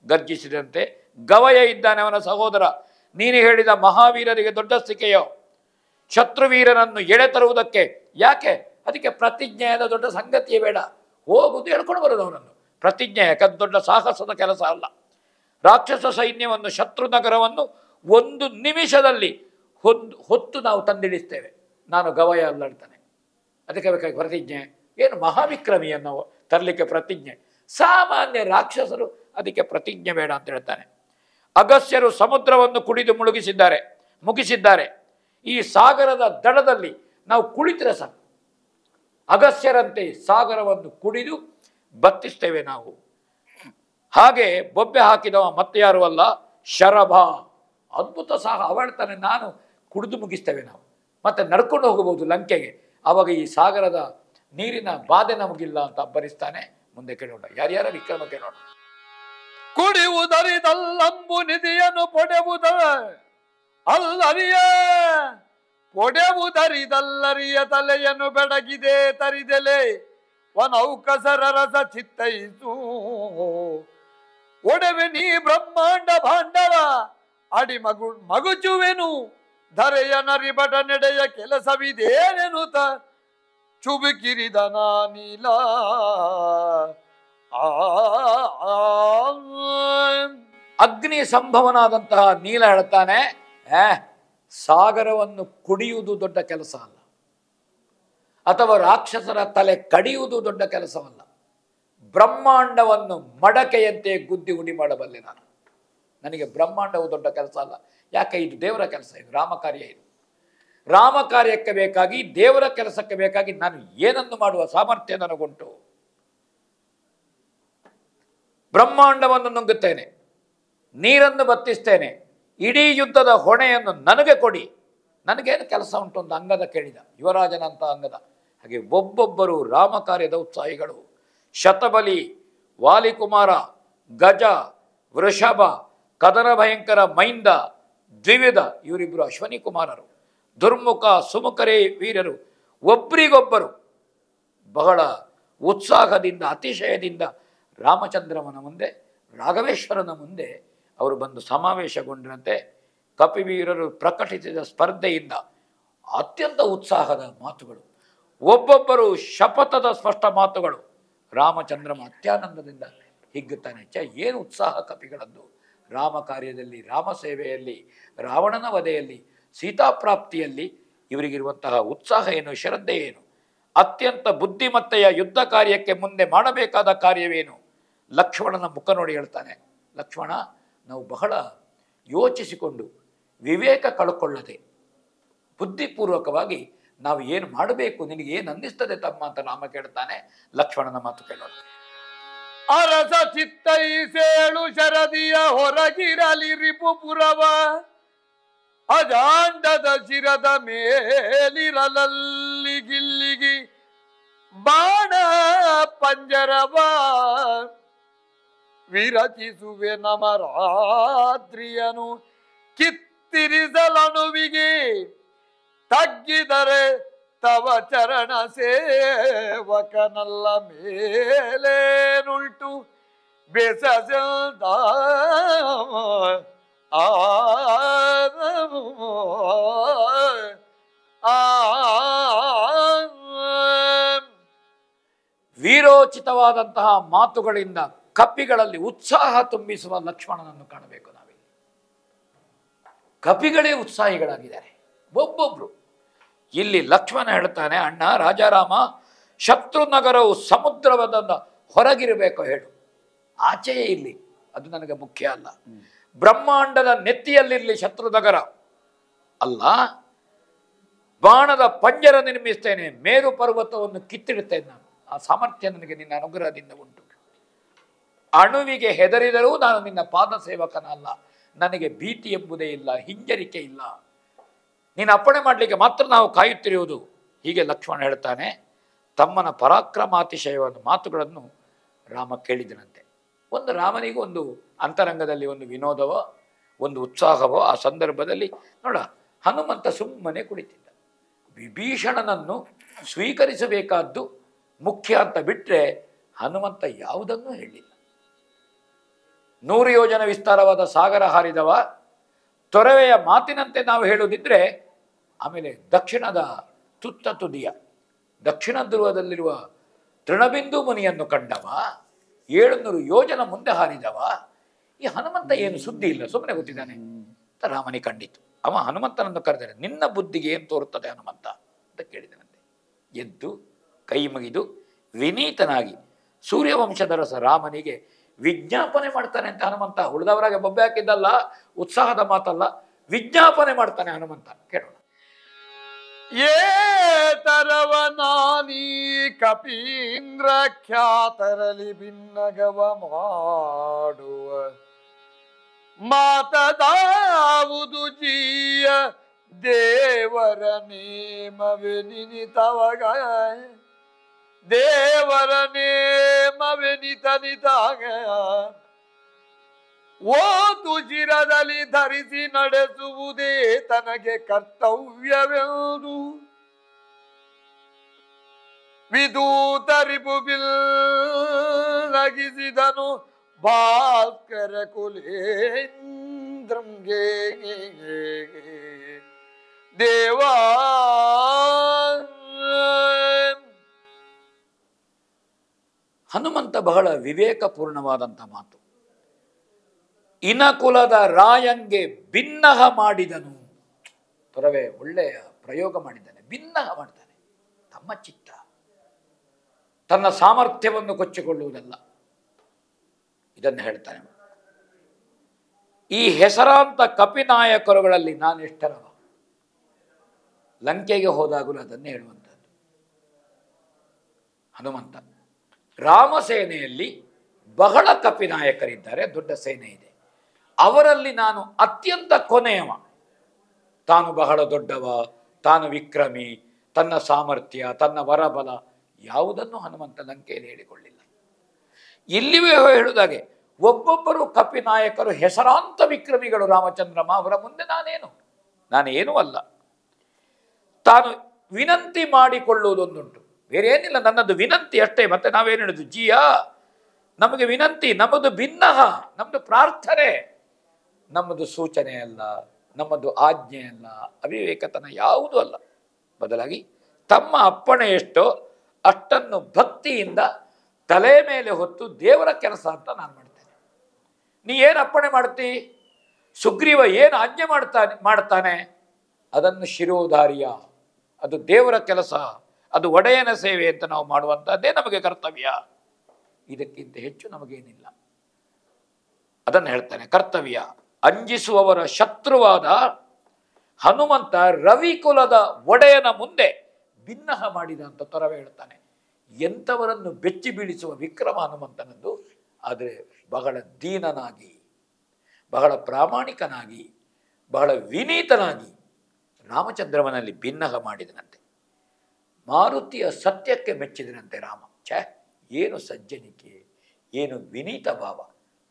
ಗರ್ಜಿಸಿದಂತೆ ಗವಯ ಇದ್ದಾನೆ ಅವನ ಸಹೋದರ. ನೀನು ಹೇಳಿದ ಮಹಾವೀರರಿಗೆ ದೊಡ್ಡ ಸಿಕೆಯೋ, ಶತ್ರುವೀರನನ್ನು ಎಳೆ ತರುವುದಕ್ಕೆ. ಯಾಕೆ? ಅದಕ್ಕೆ ಪ್ರತಿಜ್ಞೆಯಾದ ದೊಡ್ಡ ಸಂಗತಿಯೇ ಬೇಡ, ಹೋಗುವುದು ಹೇಳ್ಕೊಂಡು ಬರೋದು ಅವನನ್ನು. ಪ್ರತಿಜ್ಞೆ ಯಾಕಂದ್ರೆ ದೊಡ್ಡ ಸಾಹಸದ ಕೆಲಸ ಅಲ್ಲ. ರಾಕ್ಷಸ ಸೈನ್ಯವನ್ನು, ಶತ್ರು ನಗರವನ್ನು 1 ನಿಮಿಷದಲ್ಲಿ ಹೊತ್ತು ನಾವು ತಂದಿಳಿಸ್ತೇವೆ. ನಾನು ಗವಯ ಅಲ್ಲಾಡ್ತಾನೆ. ಅದಕ್ಕೆ ಬೇಕಾಗಿ ಪ್ರತಿಜ್ಞೆ ಏನು? ಮಹಾವಿಕ್ರಮಿಯನ್ನು ತರಲಿಕ್ಕೆ ಪ್ರತಿಜ್ಞೆ. ಸಾಮಾನ್ಯ ರಾಕ್ಷಸರು ಅದಕ್ಕೆ ಪ್ರತಿಜ್ಞೆ ಬೇಡ ಅಂತ ಹೇಳ್ತಾನೆ. ಅಗಸ್ತ್ಯರು ಸಮುದ್ರವನ್ನು ಕುಡಿದು ಮುಗಿಸಿದ್ದಾರೆ. ಈ ಸಾಗರದ ದಡದಲ್ಲಿ ನಾವು ಕುಳಿತರೆ ಸಾಕು. ಅಗಸ್ತ್ಯರಂತೆ ಸಾಗರವನ್ನು ಕುಡಿದು ಬತ್ತಿಸ್ತೇವೆ ನಾವು. ಹಾಗೆ ಬೊಬ್ಬೆ ಹಾಕಿದವ ಮತ್ತೆ ಯಾರು ಅಲ್ಲ, ಶರಭ. ಅದ್ಭುತ ಸಾಹ ಅವಳ್ತಾನೆ, ನಾನು ಕುಡಿದು ಮುಗಿಸ್ತೇವೆ ನಾವು, ಮತ್ತೆ ನಡ್ಕೊಂಡು ಹೋಗಬಹುದು ಲಂಕೆಗೆ. ಆವಾಗ ಈ ಸಾಗರದ ನೀರಿನ ಬಾಧೆ ನಮಗಿಲ್ಲ ಅಂತ ಅಬ್ಬರಿಸ್ತಾನೆ. ಮುಂದೆ ಕೇಳೋಣ, ಯಾರ್ಯಾರ ವಿಕ್ರಮ ಕೇಳೋಣ. ಕುಡಿಯುವುದರಿದಲ್ಲಂಬು ನಿಧಿಯನ್ನು ಪೊಡೆವುದರಿದಲ್ಲರಿಯ ತಲೆಯನ್ನು ಬೆಡಗಿದೆ ತರಿದೆಲೆ ವನೌಕಸರ ರಸ ಚಿತ್ತೈಸು ಒಡವೆ ನೀ ಬ್ರಹ್ಮಾಂಡ ಭಾಂಡವ ಅಡಿ ಮಗುಚುವೆನು ಧರೆಯ ನರಿಬಟ ನೆಡೆಯ ಕೆಲಸವಿದೇನೆನುತ ಚುಬುಕಿರಿದನ ನೀಲ. ಅಗ್ನಿ ಸಂಭವನಾದಂತಹ ನೀಲ ಹೇಳ್ತಾನೆ, ಸಾಗರವನ್ನು ಕುಡಿಯುವುದು ದೊಡ್ಡ ಕೆಲಸ ಅಲ್ಲ, ಅಥವಾ ರಾಕ್ಷಸರ ತಲೆ ಕಡಿಯುವುದು ದೊಡ್ಡ ಕೆಲಸವಲ್ಲ. ಬ್ರಹ್ಮಾಂಡವನ್ನು ಮಡಕೆಯಂತೆ ಗುದ್ದಿ ಉಡಿ ಮಾಡಬಲ್ಲೆ ನಾನು. ನನಗೆ ಬ್ರಹ್ಮಾಂಡವು ದೊಡ್ಡ ಕೆಲಸ ಅಲ್ಲ. ಯಾಕೆ? ಇದು ದೇವರ ಕೆಲಸ, ಇದು ರಾಮ ಕಾರ್ಯ. ಇದು ರಾಮ ಕಾರ್ಯಕ್ಕೆ ಬೇಕಾಗಿ, ದೇವರ ಕೆಲಸಕ್ಕೆ ಬೇಕಾಗಿ ನಾನು ಏನನ್ನು ಮಾಡುವ ಸಾಮರ್ಥ್ಯ ನನಗುಂಟು. ಬ್ರಹ್ಮಾಂಡವನ್ನು ನುಂಗುತ್ತೇನೆ, ನೀರನ್ನು ಬತ್ತಿಸ್ತೇನೆ, ಇಡೀ ಯುದ್ಧದ ಹೊಣೆಯನ್ನು ನನಗೆ ಕೊಡಿ. ನನಗೇನು ಕೆಲಸ ಉಂಟು ಅಂತ ಅಂಗದ ಕೇಳಿದ, ಯುವರಾಜನಂತ ಅಂಗದ. ಹಾಗೆ ಒಬ್ಬೊಬ್ಬರು ರಾಮ ಕಾರ್ಯದ ಉತ್ಸಾಹಿಗಳು. ಶತಬಲಿ, ವಾಲಿಕುಮಾರ, ಗಜ, ವೃಷಭ, ಕದನ ಭಯಂಕರ ಮೈಂದ, ದ್ವಿವಿಧ, ಇವರಿಬ್ಬರು ಅಶ್ವನಿ ಕುಮಾರರು. ದುರ್ಮುಖ, ಸುಮುಖರೇ ವೀರರು. ಒಬ್ಬರಿಗೊಬ್ಬರು ಬಹಳ ಉತ್ಸಾಹದಿಂದ, ಅತಿಶಯದಿಂದ ರಾಮಚಂದ್ರಮನ ಮುಂದೆ, ರಾಘವೇಶ್ವರನ ಮುಂದೆ ಅವರು ಬಂದು ಸಮಾವೇಶಗೊಂಡಂತೆ ಕಪಿವೀರರು ಪ್ರಕಟಿಸಿದ ಸ್ಪರ್ಧೆಯಿಂದ ಅತ್ಯಂತ ಉತ್ಸಾಹದ ಮಾತುಗಳು, ಒಬ್ಬೊಬ್ಬರು ಶಪಥದ ಸ್ಪಷ್ಟ ಮಾತುಗಳು. ರಾಮಚಂದ್ರಮ ಅತ್ಯಾನಂದದಿಂದ ಹಿಗ್ಗುತ್ತಾನೆ. ಏನು ಉತ್ಸಾಹ ಕಪಿಗಳದ್ದು! ರಾಮ ಕಾರ್ಯದಲ್ಲಿ, ರಾಮ ಸೇವೆಯಲ್ಲಿ, ರಾವಣನ ವಧೆಯಲ್ಲಿ, ಸೀತಾಪ್ರಾಪ್ತಿಯಲ್ಲಿ ಇವರಿಗಿರುವಂತಹ ಉತ್ಸಾಹ ಏನು, ಶ್ರದ್ಧೆ ಏನು! ಅತ್ಯಂತ ಬುದ್ಧಿಮತ್ತೆಯ ಯುದ್ಧ ಕಾರ್ಯಕ್ಕೆ ಮುಂದೆ ಮಾಡಬೇಕಾದ ಕಾರ್ಯವೇನು? ಲಕ್ಷ್ಮಣನ ಮುಖ ನೋಡಿ ಹೇಳ್ತಾನೆ, ಲಕ್ಷ್ಮಣ, ನಾವು ಬಹಳ ಯೋಚಿಸಿಕೊಂಡು ವಿವೇಕ ಕಳ್ಕೊಳ್ಳದೆ ಬುದ್ಧಿಪೂರ್ವಕವಾಗಿ ನಾವು ಏನು ಮಾಡಬೇಕು, ನಿನಗೆ ಏನು ಅನ್ನಿಸ್ತದೆ ತಮ್ಮ ಅಂತ ರಾಮ ಕೇಳ್ತಾನೆ. ಲಕ್ಷ್ಮಣನ ಮಾತು ಕೇಳೋಣ. ಅರಸ ಚಿತ್ತೈಸೇಳು ಶರದಿಯ ಹೊರಗಿರಲಿ ರಿಪುಪುರವ ಅಜಾಂಡದ ಶಿರದ ಮೇಲಿರಲಲ್ಲಿ ಗಿಲ್ಲಿಗಿ ಬಾಣ ಪಂಜರವ ವಿರಚಿಸುವೆ ನಮರಾತ್ರಿಯನು ಕಿತ್ತಿರಿಸಲನುವಿಗೆ ತಗ್ಗಿದರೆ ತವ ಚರಣ ಸೇವಕನಲ್ಲ ಮೇಲೇನುಂಟು ಬೆಸದ ವೀರೋಚಿತವಾದಂತಹ ಮಾತುಗಳಿಂದ ಕಪಿಗಳಲ್ಲಿ ಉತ್ಸಾಹ ತುಂಬಿಸುವ ಲಕ್ಷ್ಮಣನನ್ನು ಕಾಣಬೇಕು ನಾವಿಲ್ಲಿ. ಕಪಿಗಳೇ ಉತ್ಸಾಹಿಗಳಾಗಿದ್ದಾರೆ ಒಬ್ಬೊಬ್ರು. ಇಲ್ಲಿ ಲಕ್ಷ್ಮಣ ಹೇಳ್ತಾನೆ, ಅಣ್ಣ ರಾಜಾರಾಮ, ಶತ್ರು ನಗರವು ಸಮುದ್ರವನ್ನ ಹೊರಗಿರಬೇಕು ಹೇಳು, ಆಚೆಯೇ ಇಲ್ಲಿ, ಅದು ನನಗೆ ಮುಖ್ಯ ಅಲ್ಲ. ಬ್ರಹ್ಮಾಂಡದ ನೆತ್ತಿಯಲ್ಲಿರಲಿ ಶತ್ರು ನಗರ ಅಲ್ಲ, ಬಾಣದ ಪಂಜರ ನಿರ್ಮಿಸ್ತೇನೆ, ಮೇರು ಪರ್ವತವನ್ನು ಕಿತ್ತಿಡುತ್ತೇನೆ ನಾನು. ಆ ಸಾಮರ್ಥ್ಯ ನನಗೆ ನಿನ್ನ ಅನುಗ್ರಹದಿಂದ ಉಂಟು. ಅಣುವಿಗೆ ಹೆದರಿದರೂ ನಾನು ನಿನ್ನ ಪಾದ ಸೇವಕನಲ್ಲ. ನನಗೆ ಭೀತಿ ಎಂಬುದೇ ಇಲ್ಲ, ಹಿಂಜರಿಕೆ ಇಲ್ಲ. ನೀನು ಅಪ್ಪಣೆ ಮಾಡಲಿಕ್ಕೆ ಮಾತ್ರ ನಾವು ಕಾಯುತ್ತಿರುವುದು. ಹೀಗೆ ಲಕ್ಷ್ಮಣ ಹೇಳ್ತಾನೆ. ತಮ್ಮನ ಪರಾಕ್ರಮಾತಿಶಯವಾದ ಮಾತುಗಳನ್ನು ರಾಮ ಕೇಳಿದನಂತೆ. ಒಂದು ರಾಮನಿಗೂ ಒಂದು ಅಂತರಂಗದಲ್ಲಿ ಒಂದು ವಿನೋದವೋ ಒಂದು ಉತ್ಸಾಹವೋ ಆ ಸಂದರ್ಭದಲ್ಲಿ ನೋಡ, ಹನುಮಂತ ಸುಮ್ಮನೆ ಕುಳಿತಿದ್ದ. ವಿಭೀಷಣನನ್ನು ಸ್ವೀಕರಿಸಬೇಕಾದ್ದು ಮುಖ್ಯ ಅಂತ ಬಿಟ್ಟರೆ ಹನುಮಂತ ಯಾವುದನ್ನೂ ಹೇಳಿಲ್ಲ. 100 ಯೋಜನ ವಿಸ್ತಾರವಾದ ಸಾಗರ ಹಾರಿದವ, ತೊರವೆಯ ಮಾತಿನಂತೆ ನಾವು ಹೇಳುವುದಿದ್ರೆ ಆಮೇಲೆ ದಕ್ಷಿಣದ ತುತ್ತ ತುದಿಯ ದಕ್ಷಿಣ ಧ್ರುವದಲ್ಲಿರುವ ತೃಣಬಿಂದು ಮುನಿಯನ್ನು ಕಂಡವ, 700 ಯೋಜನ ಮುಂದೆ ಹಾರಿದವ. ಈ ಹನುಮಂತ ಏನು ಸುದ್ದಿ ಇಲ್ಲ, ಸುಮ್ಮನೆ ಗೊತ್ತಿದ್ದಾನೆ ಅಂತ ರಾಮನಿಗೆ ಕಂಡಿತು. ಅವ ಹನುಮಂತನನ್ನು ಕರೆದರೆ, ನಿನ್ನ ಬುದ್ಧಿಗೆ ಏನು ತೋರುತ್ತದೆ ಹನುಮಂತ ಅಂತ ಕೇಳಿದನಂತೆ. ಎದ್ದು ಕೈ ಮುಗಿದು ವಿನೀತನಾಗಿ ಸೂರ್ಯವಂಶದರಸ ರಾಮನಿಗೆ ವಿಜ್ಞಾಪನೆ ಮಾಡ್ತಾನೆ ಅಂತ ಹನುಮಂತ. ಉಳಿದವರಾಗೆ ಬೊಬ್ಬೆ ಹಾಕಿದ್ದಲ್ಲ, ಉತ್ಸಾಹದ ಮಾತಲ್ಲ, ವಿಜ್ಞಾಪನೆ ಮಾಡ್ತಾನೆ ಹನುಮಂತ. ಕೇಳೋಣ. ಏತರವನಾನೀ ಕಪೀಂದ್ರ ಖ್ಯಾತರಲಿ ಭಿನ್ನಗವ ಮಾಡುವ ಮಾತದಾವುದು ಜೀಯ ದೇವರ ನೇಮವೆನಿತವಗ ದೇವರ ನೇಮವೆನಿತನಿತಾಗ ಓದು ಶಿರದಲ್ಲಿ ಧರಿಸಿ ನಡೆಸುವುದೇ ತನಗೆ ಕರ್ತವ್ಯವೆಂದು ವಿದೂತರಿಪು ಬಿಲ್ಲಗಿಸಿದನು ಭಾಸ್ಕರ ಕುಲೇಂದ್ರಂಗೆ ದೇವಾ. ಹನುಮಂತ ಬಹಳ ವಿವೇಕಪೂರ್ಣವಾದಂಥ ಮಾತು. ಇನಕುಲದ ರಾಯಂಗೆ ಭಿನ್ನಹ ಮಾಡಿದನು. ತೊರವೆ ಒಳ್ಳೆಯ ಪ್ರಯೋಗ ಮಾಡಿದ್ದಾನೆ. ಭಿನ್ನಹ ಮಾಡ್ತಾನೆ. ತಮ್ಮ ಚಿತ್ತ, ತನ್ನ ಸಾಮರ್ಥ್ಯವನ್ನು ಕೊಚ್ಚಿಕೊಳ್ಳುವುದಲ್ಲ, ಇದನ್ನು ಹೇಳ್ತಾನೆ. ಈ ಹೆಸರಾಂತ ಕಪಿನಾಯಕರುಗಳಲ್ಲಿ ನಾನೆಷ್ಟರವ. ಲಂಕೆಗೆ ಹೋದಾಗಲೂ ಅದನ್ನೇ ಹೇಳುವಂಥದ್ದು ಹನುಮಂತ. ರಾಮಸೇನೆಯಲ್ಲಿ ಬಹಳ ಕಪಿನಾಯಕರಿದ್ದಾರೆ, ದೊಡ್ಡ ಸೇನೆ ಇದೆ. ಅವರಲ್ಲಿ ನಾನು ಅತ್ಯಂತ ಕೊನೆಯವ. ತಾನು ಬಹಳ ದೊಡ್ಡವ, ತಾನು ವಿಕ್ರಮಿ, ತನ್ನ ಸಾಮರ್ಥ್ಯ, ತನ್ನ ವರಬಲ ಯಾವುದನ್ನು ಹನುಮಂತ ಲಂಕೆಯಲ್ಲಿ ಹೇಳಿಕೊಳ್ಳಿಲ್ಲ. ಇಲ್ಲಿವೇ ಹೇಳುವುದಾಗೆ ಒಬ್ಬೊಬ್ಬರು ಕಪಿನಾಯಕರು ಹೆಸರಾಂತ ವಿಕ್ರಮಿಗಳು. ರಾಮಚಂದ್ರಮ ಅವರ ಮುಂದೆ ನಾನೇನೂ ಅಲ್ಲ. ತಾನು ವಿನಂತಿ ಮಾಡಿಕೊಳ್ಳುವುದೊಂದುಂಟು, ಬೇರೆ ಏನಿಲ್ಲ, ನನ್ನದು ವಿನಂತಿ ಅಷ್ಟೇ. ಮತ್ತೆ ನಾವೇನು ಹೇಳಿದ್ವಿ, ಜಿಯಾ ನಮಗೆ ವಿನಂತಿ, ನಮ್ಮದು ಭಿನ್ನಹ, ನಮ್ಮದು ಪ್ರಾರ್ಥನೆ, ನಮ್ಮದು ಸೂಚನೆ ಅಲ್ಲ, ನಮ್ಮದು ಆಜ್ಞೆ ಅಲ್ಲ, ಅವಿವೇಕತನ ಯಾವುದೂ ಅಲ್ಲ. ಬದಲಾಗಿ ತಮ್ಮ ಅಪ್ಪಣೆ ಎಷ್ಟೋ ಅಷ್ಟನ್ನು ಭಕ್ತಿಯಿಂದ ತಲೆ ಮೇಲೆ ಹೊತ್ತು ದೇವರ ಕೆಲಸ ಅಂತ ನಾನು ಮಾಡ್ತೇನೆ. ನೀ ಏನು ಅಪ್ಪಣೆ ಮಾಡ್ತಿ, ಸುಗ್ರೀವ ಏನು ಆಜ್ಞೆ ಮಾಡ್ತಾನೆ ಅದನ್ನು ಶಿರೋಧಾರ್ಯ, ಅದು ದೇವರ ಕೆಲಸ, ಅದು ಒಡೆಯನ ಸೇವೆ ಅಂತ ನಾವು ಮಾಡುವಂಥದ್ದೇ ನಮಗೆ ಕರ್ತವ್ಯ. ಇದಕ್ಕಿಂತ ಹೆಚ್ಚು ನಮಗೇನಿಲ್ಲ. ಅದನ್ನು ಹೇಳ್ತಾನೆ. ಕರ್ತವ್ಯ ಅಂಜಿಸುವವರ ಶತ್ರುವಾದ ಹನುಮಂತ ರವಿಕುಲದ ಒಡೆಯನ ಮುಂದೆ ಭಿನ್ನಹ ಮಾಡಿದ ಅಂತ ತೊರವೆ ಹೇಳ್ತಾನೆ. ಎಂಥವರನ್ನು ಬೆಚ್ಚಿ ಬೀಳಿಸುವ ವಿಕ್ರಮ ಹನುಮಂತನದ್ದು. ಆದರೆ ಬಹಳ ದೀನನಾಗಿ, ಬಹಳ ಪ್ರಾಮಾಣಿಕನಾಗಿ, ಬಹಳ ವಿನೀತನಾಗಿ ರಾಮಚಂದ್ರವನಲ್ಲಿ ಭಿನ್ನಹ ಮಾಡಿದನಂತೆ. ಮಾರುತಿಯ ಸತ್ಯಕ್ಕೆ ಮೆಚ್ಚಿದನಂತೆ ರಾಮ. ಏನು ಸಜ್ಜನಿಕೆ, ಏನು ವಿನೀತ ಭಾವ.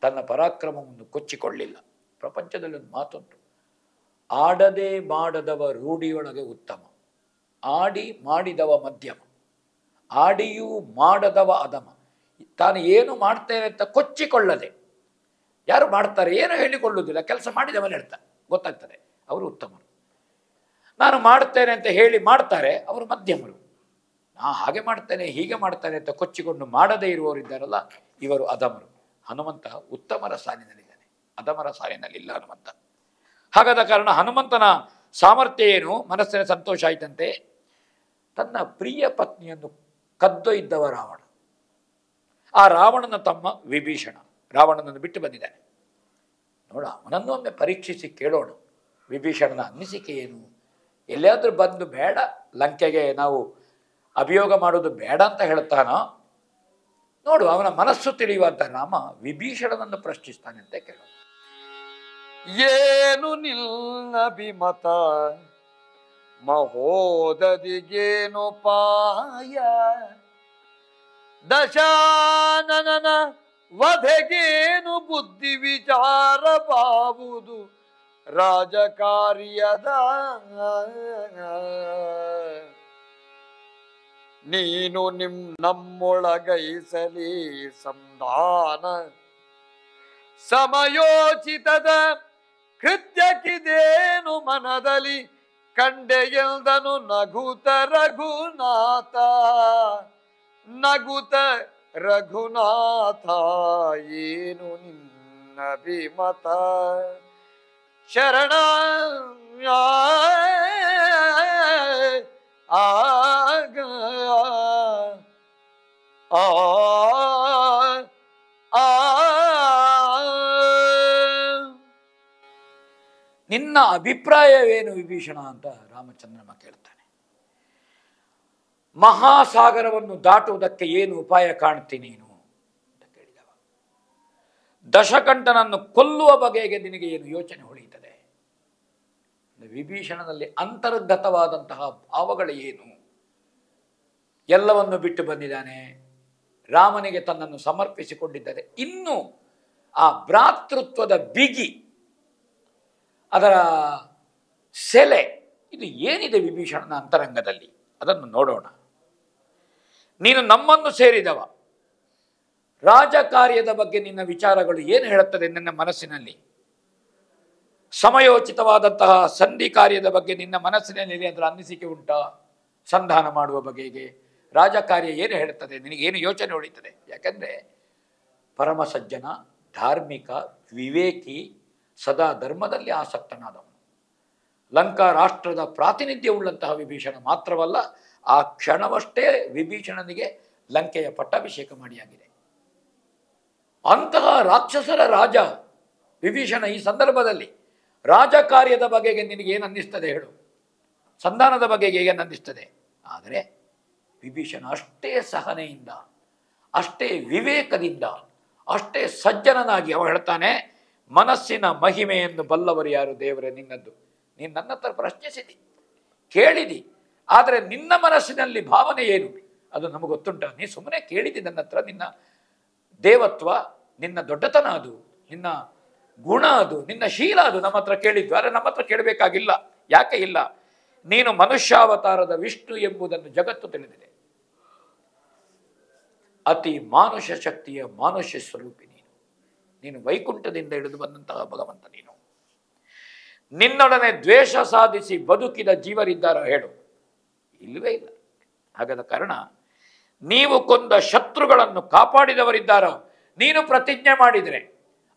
ತನ್ನ ಪರಾಕ್ರಮವನ್ನು ಕೊಚ್ಚಿಕೊಳ್ಳಿಲ್ಲ. ಪ್ರಪಂಚದಲ್ಲಿ ಒಂದು ಮಾತುಂಟು, ಆಡದೆ ಮಾಡದವ ರೂಢಿಯೊಳಗೆ ಉತ್ತಮ, ಆಡಿ ಮಾಡಿದವ ಮಧ್ಯಮ, ಆಡಿಯೂ ಮಾಡದವ ಅಧಮ. ತಾನು ಏನು ಮಾಡ್ತೇನೆ ಅಂತ ಕೊಚ್ಚಿಕೊಳ್ಳದೆ, ಯಾರು ಮಾಡ್ತಾರೆ ಏನು ಹೇಳಿಕೊಳ್ಳುವುದಿಲ್ಲ, ಕೆಲಸ ಮಾಡಿದವನು ಹೇಳ್ತಾರೆ, ಗೊತ್ತಾಗ್ತದೆ, ಅವರು ಉತ್ತಮರು. ನಾನು ಮಾಡ್ತೇನೆ ಅಂತ ಹೇಳಿ ಮಾಡ್ತಾರೆ, ಅವರು ಮಧ್ಯಮರು. ನಾ ಹಾಗೆ ಮಾಡ್ತೇನೆ ಹೀಗೆ ಮಾಡ್ತೇನೆ ಅಂತ ಕೊಚ್ಚಿಕೊಂಡು ಮಾಡದೇ ಇರುವವರಿದ್ದಾರಲ್ಲ, ಇವರು ಅಧಮರು. ಹನುಮಂತ ಉತ್ತಮರ ಸಾಲಿನಲ್ಲಿದ್ದಾನೆ, ಅಧಮರ ಸಾಲಿನಲ್ಲಿಲ್ಲ ಹನುಮಂತ. ಹಾಗಾದ ಕಾರಣ ಹನುಮಂತನ ಸಾಮರ್ಥ್ಯ ಏನು, ಮನಸ್ಸಿನ ಸಂತೋಷ ಆಯ್ತಂತೆ. ತನ್ನ ಪ್ರಿಯ ಪತ್ನಿಯನ್ನು ಕದ್ದೊಯ್ದವ ರಾವಣ, ಆ ರಾವಣನ ತಮ್ಮ ವಿಭೀಷಣ ರಾವಣನನ್ನು ಬಿಟ್ಟು ಬಂದಿದ್ದಾನೆ. ನೋಡ, ಅವನನ್ನು ಒಮ್ಮೆ ಪರೀಕ್ಷಿಸಿ ಕೇಳೋಣ, ವಿಭೀಷಣನ ಅನ್ನಿಸಿಕೆ ಏನು. ಎಲ್ಲಿಯಾದರೂ ಬಂದು ಬೇಡ, ಲಂಕೆಗೆ ನಾವು ಅಭಿಯೋಗ ಮಾಡೋದು ಬೇಡ ಅಂತ ಹೇಳ್ತಾನೋ ನೋಡು. ಅವನ ಮನಸ್ಸು ತಿಳಿಯುವಂತ ರಾಮ ವಿಭೀಷಣನನ್ನು ಪ್ರಶ್ನಿಸ್ತಾನೆ ಅಂತ ಕೇಳೋಣ. ಏನು ನಿಲ್ನ ಬಿಮತ ಮಹೋದದಿಗೇನು ಪಾಯ ದಶಾನನ ವಧೆಗೇನು ಬುದ್ಧಿ ವಿಚಾರ ಬಾವುದು ರಾಜಕಾರ್ಯದ ನೀನು ನಮ್ಮೊಳಗೈಸಲಿ ಸಂಧಾನ ಸಮಯೋಚಿತದ ಕೃತ್ಯಕ್ಕಿದೇನು ಮನದಲ್ಲಿ ಕಂಡೆಯಲ್ದನು ನಗುತ ರಘುನಾಥ ನಗುತ ರಘುನಾಥ ಏನು ನಿನ್ನ ವಿಮತ ಶರಣ ಆಗ ಆ ನಿನ್ನ ಅಭಿಪ್ರಾಯವೇನು ವಿಭೀಷಣ ಅಂತ ರಾಮಚಂದ್ರಮ ಕೇಳ್ತಾನೆ. ಮಹಾಸಾಗರವನ್ನು ದಾಟುವುದಕ್ಕೆ ಏನು ಉಪಾಯ ಕಾಣ್ತೀನಿ ನೀನು ಅಂತ ಕೇಳಿದವ. ದಶಕಂಠನನ್ನು ಕೊಲ್ಲುವ ಬಗೆಗೆ ನಿನಗೆ ಏನು ಯೋಚನೆ ಹೊಳೆಯುತ್ತದೆ? ವಿಭೀಷಣನಲ್ಲಿ ಅಂತರ್ಗತವಾದಂತಹ ಭಾವಗಳು ಏನು? ಎಲ್ಲವನ್ನು ಬಿಟ್ಟು ಬಂದಿದ್ದಾನೆ, ರಾಮನಿಗೆ ತನ್ನನ್ನು ಸಮರ್ಪಿಸಿಕೊಂಡಿದ್ದಾರೆ. ಇನ್ನು ಆ ಭ್ರಾತೃತ್ವದ ಬಿಗಿ, ಅದರ ಸೆಲೆ, ಇದು ಏನಿದೆ ವಿಭೀಷಣನ ಅಂತರಂಗದಲ್ಲಿ, ಅದನ್ನು ನೋಡೋಣ. ನೀನು ನಮ್ಮನ್ನು ಸೇರಿದವ, ರಾಜಕಾರ್ಯದ ಬಗ್ಗೆ ನಿನ್ನ ವಿಚಾರಗಳು ಏನು ಹೇಳುತ್ತದೆ ನಿನ್ನ ಮನಸ್ಸಿನಲ್ಲಿ? ಸಮಯೋಚಿತವಾದಂತಹ ಸಂಧಿ ಕಾರ್ಯದ ಬಗ್ಗೆ ನಿನ್ನ ಮನಸ್ಸಿನಲ್ಲಿ ಅದರ ಅನ್ನಿಸಿಕೆ ಉಂಟಾ? ಸಂಧಾನ ಮಾಡುವ ಬಗೆಗೆ ರಾಜಕಾರ್ಯ ಏನು ಹೇಳುತ್ತದೆ? ನಿನಗೇನು ಯೋಚನೆ ಹೊಳಿತದೆ? ಯಾಕಂದರೆ ಪರಮ ಸಜ್ಜನ, ಧಾರ್ಮಿಕ, ವಿವೇಕಿ, ಸದಾ ಧರ್ಮದಲ್ಲಿ ಆಸಕ್ತನಾದವನು. ಲಂಕಾ ರಾಷ್ಟ್ರದ ಪ್ರಾತಿನಿಧ್ಯವುಳ್ಳಂತಹ ವಿಭೀಷಣ ಮಾತ್ರವಲ್ಲ, ಆ ಕ್ಷಣವಷ್ಟೇ ವಿಭೀಷಣನಿಗೆ ಲಂಕೆಯ ಪಟ್ಟಾಭಿಷೇಕ ಮಾಡಿಯಾಗಿದೆ. ಅಂತಹ ರಾಕ್ಷಸರ ರಾಜ ವಿಭೀಷಣ ಈ ಸಂದರ್ಭದಲ್ಲಿ ರಾಜಕಾರ್ಯದ ಬಗೆಗೆ ನಿನಗೇನು ಅನ್ನಿಸ್ತದೆ ಹೇಳು? ಸಂಧಾನದ ಬಗೆಗೆ ಏನು ಅನ್ನಿಸ್ತದೆ? ಆದರೆ ವಿಭೀಷಣ ಅಷ್ಟೇ ಸಹನೆಯಿಂದ, ಅಷ್ಟೇ ವಿವೇಕದಿಂದ, ಅಷ್ಟೇ ಸಜ್ಜನನಾಗಿ ಅವ ಹೇಳ್ತಾನೆ, ಮನಸ್ಸಿನ ಮಹಿಮೆಯನ್ನು ಬಲ್ಲವರು ಯಾರು ದೇವರೇ ನಿನ್ನದ್ದು? ನೀನು ನನ್ನ ಹತ್ರ ಪ್ರಶ್ನಿಸಿದಿ, ಕೇಳಿದಿ, ಆದರೆ ನಿನ್ನ ಮನಸ್ಸಿನಲ್ಲಿ ಭಾವನೆ ಏನು ಅದು ನಮಗೆ ಗೊತ್ತುಂಟ? ನೀ ಸುಮ್ಮನೆ ಕೇಳಿದಿ ನನ್ನ ಹತ್ರ, ನಿನ್ನ ದೇವತ್ವ, ನಿನ್ನ ದೊಡ್ಡತನ ಅದು, ನಿನ್ನ ಗುಣ ಅದು, ನಿನ್ನ ಶೀಲ ಅದು ನಮ್ಮ ಹತ್ರ ಕೇಳಿದ್ವು. ಆದರೆ ನಮ್ಮ ಹತ್ರ ಕೇಳಬೇಕಾಗಿಲ್ಲ. ಯಾಕೆ ಇಲ್ಲ? ನೀನು ಮನುಷ್ಯಾವತಾರದ ವಿಷ್ಣು ಎಂಬುದನ್ನು ಜಗತ್ತು ತಿಳಿದಿದೆ. ಅತಿ ಮಾನುಷ ಶಕ್ತಿಯ ಮಾನುಷ್ಯ ಸ್ವರೂಪಿ ನೀನು ವೈಕುಂಠದಿಂದ ಹಿಡಿದು ಬಂದಂತಹ ಭಗವಂತ ನೀನು. ನಿನ್ನೊಡನೆ ದ್ವೇಷ ಸಾಧಿಸಿ ಬದುಕಿದ ಜೀವರಿದ್ದಾರೋ ಹೇಳು? ಇಲ್ಲವೇ ಇಲ್ಲ. ಹಾಗಾದ ಕಾರಣ ನೀವು ಕೊಂದ ಶತ್ರುಗಳನ್ನು ಕಾಪಾಡಿದವರಿದ್ದಾರೋ? ನೀನು ಪ್ರತಿಜ್ಞೆ ಮಾಡಿದರೆ